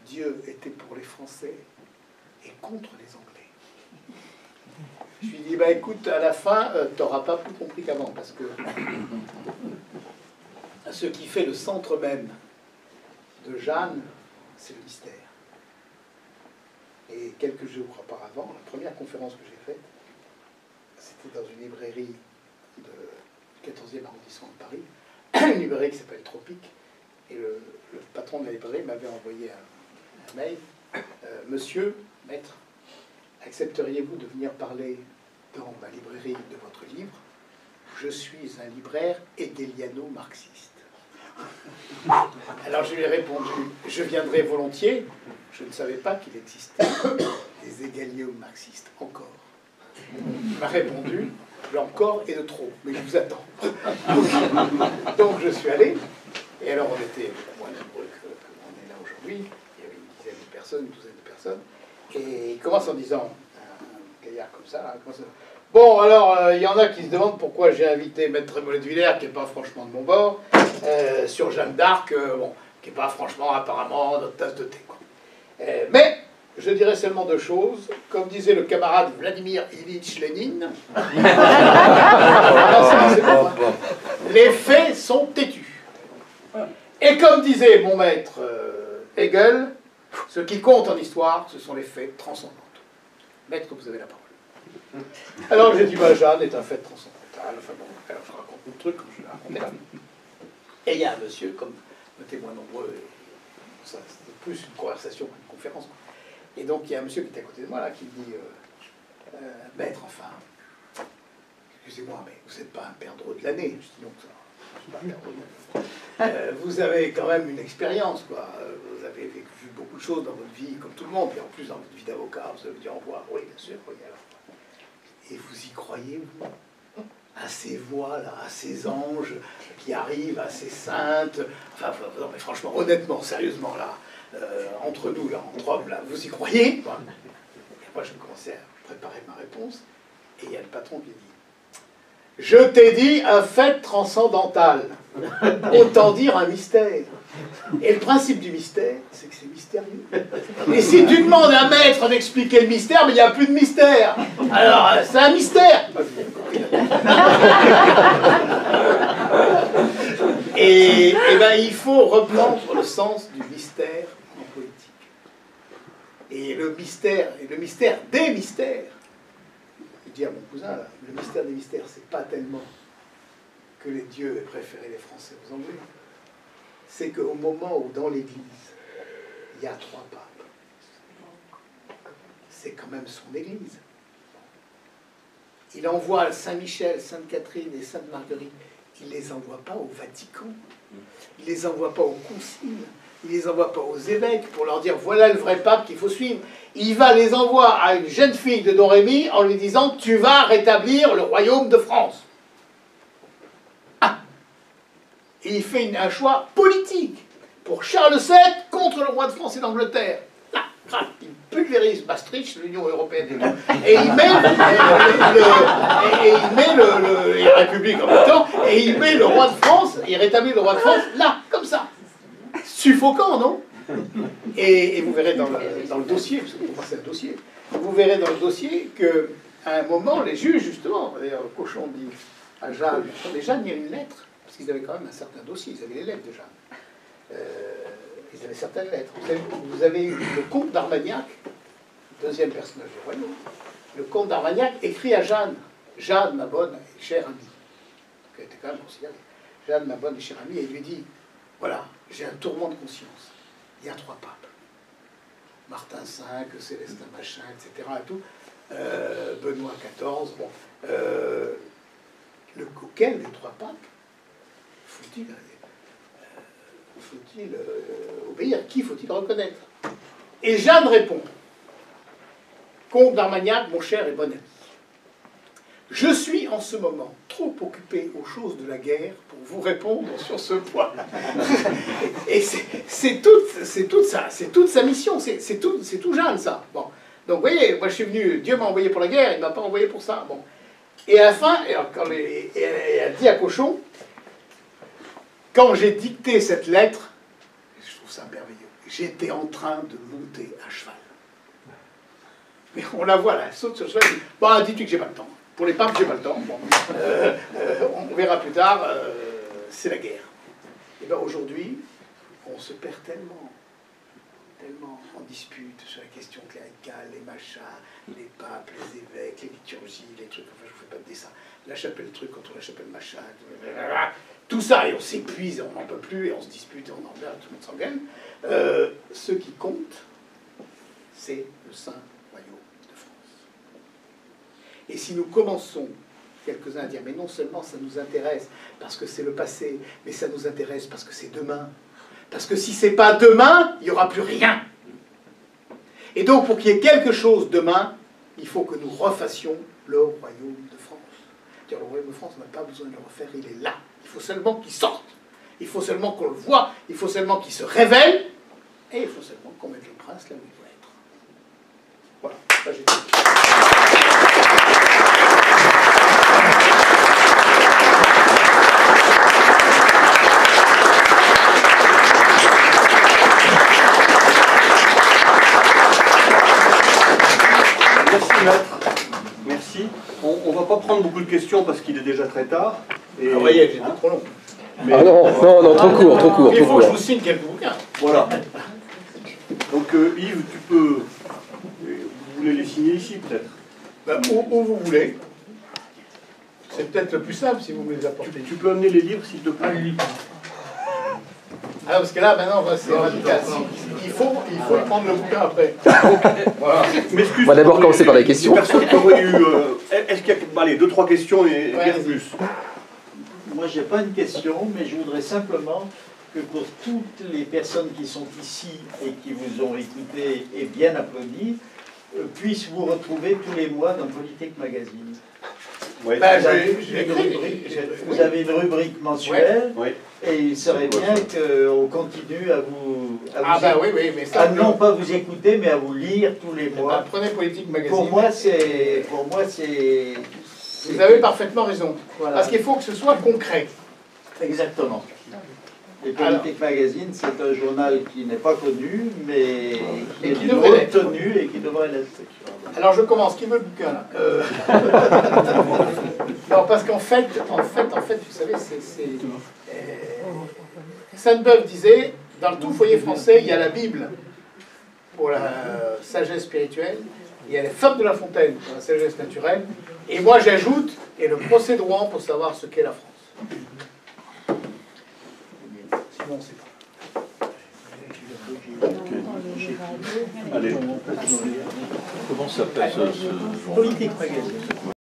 Dieu était pour les Français et contre les Anglais. Je lui dis, bah écoute, à la fin, t'auras pas plus compris qu'avant, parce que ce qui fait le centre même de Jeanne, c'est le mystère. Et quelques jours auparavant, la première conférence que j'ai faite, c'était dans une librairie du 14e arrondissement de Paris, une librairie qui s'appelle Tropique, et le patron de la librairie m'avait envoyé un mail. Monsieur, maître, accepteriez-vous de venir parler dans ma librairie de votre livre? Je suis un libraire hegeliano-marxiste. Alors je lui ai répondu, je viendrai volontiers. Je ne savais pas qu'il existait des hegeliano-marxistes encore. Il m'a répondu, l'encore est de trop, mais je vous attends. Donc je suis allé, et alors on était beaucoup moins nombreux qu'on est là aujourd'hui. Il y avait une dizaine de personnes, une douzaine de personnes. Et il commence en disant, un gaillard comme ça, là, commence à... Bon, alors, il y en a qui se demandent pourquoi j'ai invité Maître Trémollet de Villers, qui n'est pas franchement de mon bord, sur Jeanne d'Arc, bon, qui n'est pas franchement, apparemment, notre tasse de thé, quoi. Mais, je dirais seulement deux choses. Comme disait le camarade Vladimir Ilyich Lénine, les faits sont têtus. Et comme disait mon maître Hegel, ce qui compte en histoire, ce sont les faits transcendants. Maître, vous avez la parole. Alors j'ai dit, bah, Jeanne est un fait transcendantal. Enfin bon, alors je raconte le truc comme je l'ai raconté là. Et il y a un monsieur, comme un témoin nombreux, ça c'était plus une conversation qu'une conférence. Et donc il y a un monsieur qui était à côté de moi là, qui me dit, maître, enfin, excusez-moi, mais vous n'êtes pas un perdreau de l'année. Je dis non, ça, je ne suis pas un perdreau de l'année. Vous avez quand même une expérience, quoi. Vous avez vu beaucoup de choses dans votre vie, comme tout le monde, et en plus dans votre vie d'avocat, vous avez dit au revoir. Oui, bien sûr, oui, alors. Et vous y croyez, vous, à ces voix, là, à ces anges qui arrivent, à ces saintes. Enfin, non, mais franchement, honnêtement, sérieusement, là, entre nous, là, entre hommes, là, vous y croyez? Et moi, je commençais à préparer ma réponse, et il y a le patron qui dit, je t'ai dit un fait transcendantal, autant dire un mystère. Et le principe du mystère, c'est que c'est mystérieux. Et si tu demandes à un maître d'expliquer le mystère, mais il n'y a plus de mystère. Alors, c'est un mystère. Et ben, il faut reprendre le sens du mystère en politique. Et le mystère des mystères, je dis à mon cousin, là, le mystère des mystères, c'est pas tellement que les dieux aient préféré les Français aux Anglais. C'est qu'au moment où dans l'Église, il y a 3 papes, c'est quand même son Église. Il envoie Saint-Michel, Sainte-Catherine et Sainte-Marguerite. Il ne les envoie pas au Vatican. Il ne les envoie pas au concile. Il ne les envoie pas aux évêques pour leur dire voilà le vrai pape qu'il faut suivre. Il va les envoyer à une jeune fille de Don Rémy en lui disant tu vas rétablir le royaume de France. Et il fait un choix politique pour Charles VII contre le roi de France et d'Angleterre. Là, il pulvérise Maastricht, l'Union européenne, et il met la République en même temps, et il met le roi de France, il rétablit le roi de France là, comme ça. Suffocant, non? Et vous verrez dans le dossier, parce que pour moi c'est un dossier, vous verrez dans le dossier qu'à un moment, les juges, justement, d'ailleurs, Cochon dit à Jeanne, mais Jeanne, il y a une lettre. Parce qu'ils avaient quand même un certain dossier, ils avaient les lettres de Jeanne. Ils avaient certaines lettres. Vous avez eu le comte d'Armagnac, deuxième personnage du royaume. Le comte d'Armagnac écrit à Jeanne, Jeanne, ma bonne et chère amie. Donc elle était quand même considérée. Jeanne, ma bonne et chère amie, et il lui dit, voilà, j'ai un tourment de conscience. Il y a 3 papes. Martin V, Célestin machin, etc. Et tout. Benoît XIV, bon. Lequel des 3 papes faut-il obéir? Qui faut-il reconnaître? Et Jeanne répond, comte d'Armagnac, mon cher et bon ami, je suis en ce moment trop occupé aux choses de la guerre pour vous répondre sur ce point. Et c'est toute sa mission, c'est tout Jeanne, ça. Bon, Donc, vous voyez, moi je suis venu, Dieu m'a envoyé pour la guerre, il ne m'a pas envoyé pour ça. Bon. Et à la fin, elle dit à Cochon, quand j'ai dicté cette lettre, je trouve ça merveilleux, j'étais en train de monter à cheval. Mais on la voit là, elle saute sur le cheval, elle dit, bah, dis-tu que j'ai pas le temps. Pour les papes, j'ai pas le temps. Bon. On verra plus tard, c'est la guerre. Et bien aujourd'hui, on se perd tellement en dispute sur la question cléricale, les machins, les papes, les évêques, les liturgies, les trucs, enfin je ne vous fais pas de dessin, la chapelle truc contre la chapelle machin, tout ça, et on s'épuise, on n'en peut plus, et on se dispute, et on en meurt, tout le monde s'engueule. Ce qui compte, c'est le Saint Royaume de France. Et si nous commençons, quelques-uns à dire, mais non seulement ça nous intéresse parce que c'est le passé, mais ça nous intéresse parce que c'est demain. Parce que si c'est pas demain, il n'y aura plus rien. Et donc, pour qu'il y ait quelque chose demain, il faut que nous refassions le Royaume de France. Le Royaume de France, on n'a pas besoin de le refaire, il est là. Il faut seulement qu'il sorte. Il faut seulement qu'on le voie. Il faut seulement qu'il se révèle. Et il faut seulement qu'on mette le prince là où il doit être. Voilà, ça j'ai dit. Merci maître, merci. On ne va pas prendre beaucoup de questions parce qu'il est déjà très tard. Et, vous voyez, j'étais trop long. Mais... Ah non, trop court. Il faut que je vous signe quelques bouquins. Voilà. Donc Yves, tu peux... Vous voulez les signer ici peut-être? Ben, où vous voulez. C'est peut-être le plus simple si vous me les apportez. Tu peux amener les livres s'il te plaît. Ah, parce que là, maintenant, c'est radical. Il faut y prendre le bouquin après. Voilà. On va d'abord commencer par les questions. Personne qui aurait eu... Est-ce qu'il y a... Allez, 2-3 questions et rien de plus. Moi, je n'ai pas une question, mais je voudrais simplement que pour toutes les personnes qui sont ici et qui vous ont écouté et bien applaudi, puissent vous retrouver tous les mois dans Politique Magazine. Oui. Ben, vous avez une rubrique mensuelle, Oui. et il serait bien qu'on continue à vous, mais ça, non pas vous écouter, mais à vous lire tous les mois. Ben, prenez Politique Magazine. Pour moi, c'est... Vous avez parfaitement raison. Voilà. Parce qu'il faut que ce soit concret. Exactement. Et Politique Magazine, c'est un journal qui n'est pas connu, mais qui est retenu et qui devrait l'être. Alors je commence. Qui veut le bouquin là Non, parce qu'en fait, vous savez, Sainte-Beuve disait, dans le tout foyer français, il y a la Bible pour la sagesse spirituelle, il y a les femmes de La Fontaine pour la sagesse naturelle, et moi j'ajoute, et le procès de Rouen pour savoir ce qu'est la France. Sinon, c'est pas. Allez. Comment s'appelle ce... Politique Magazine.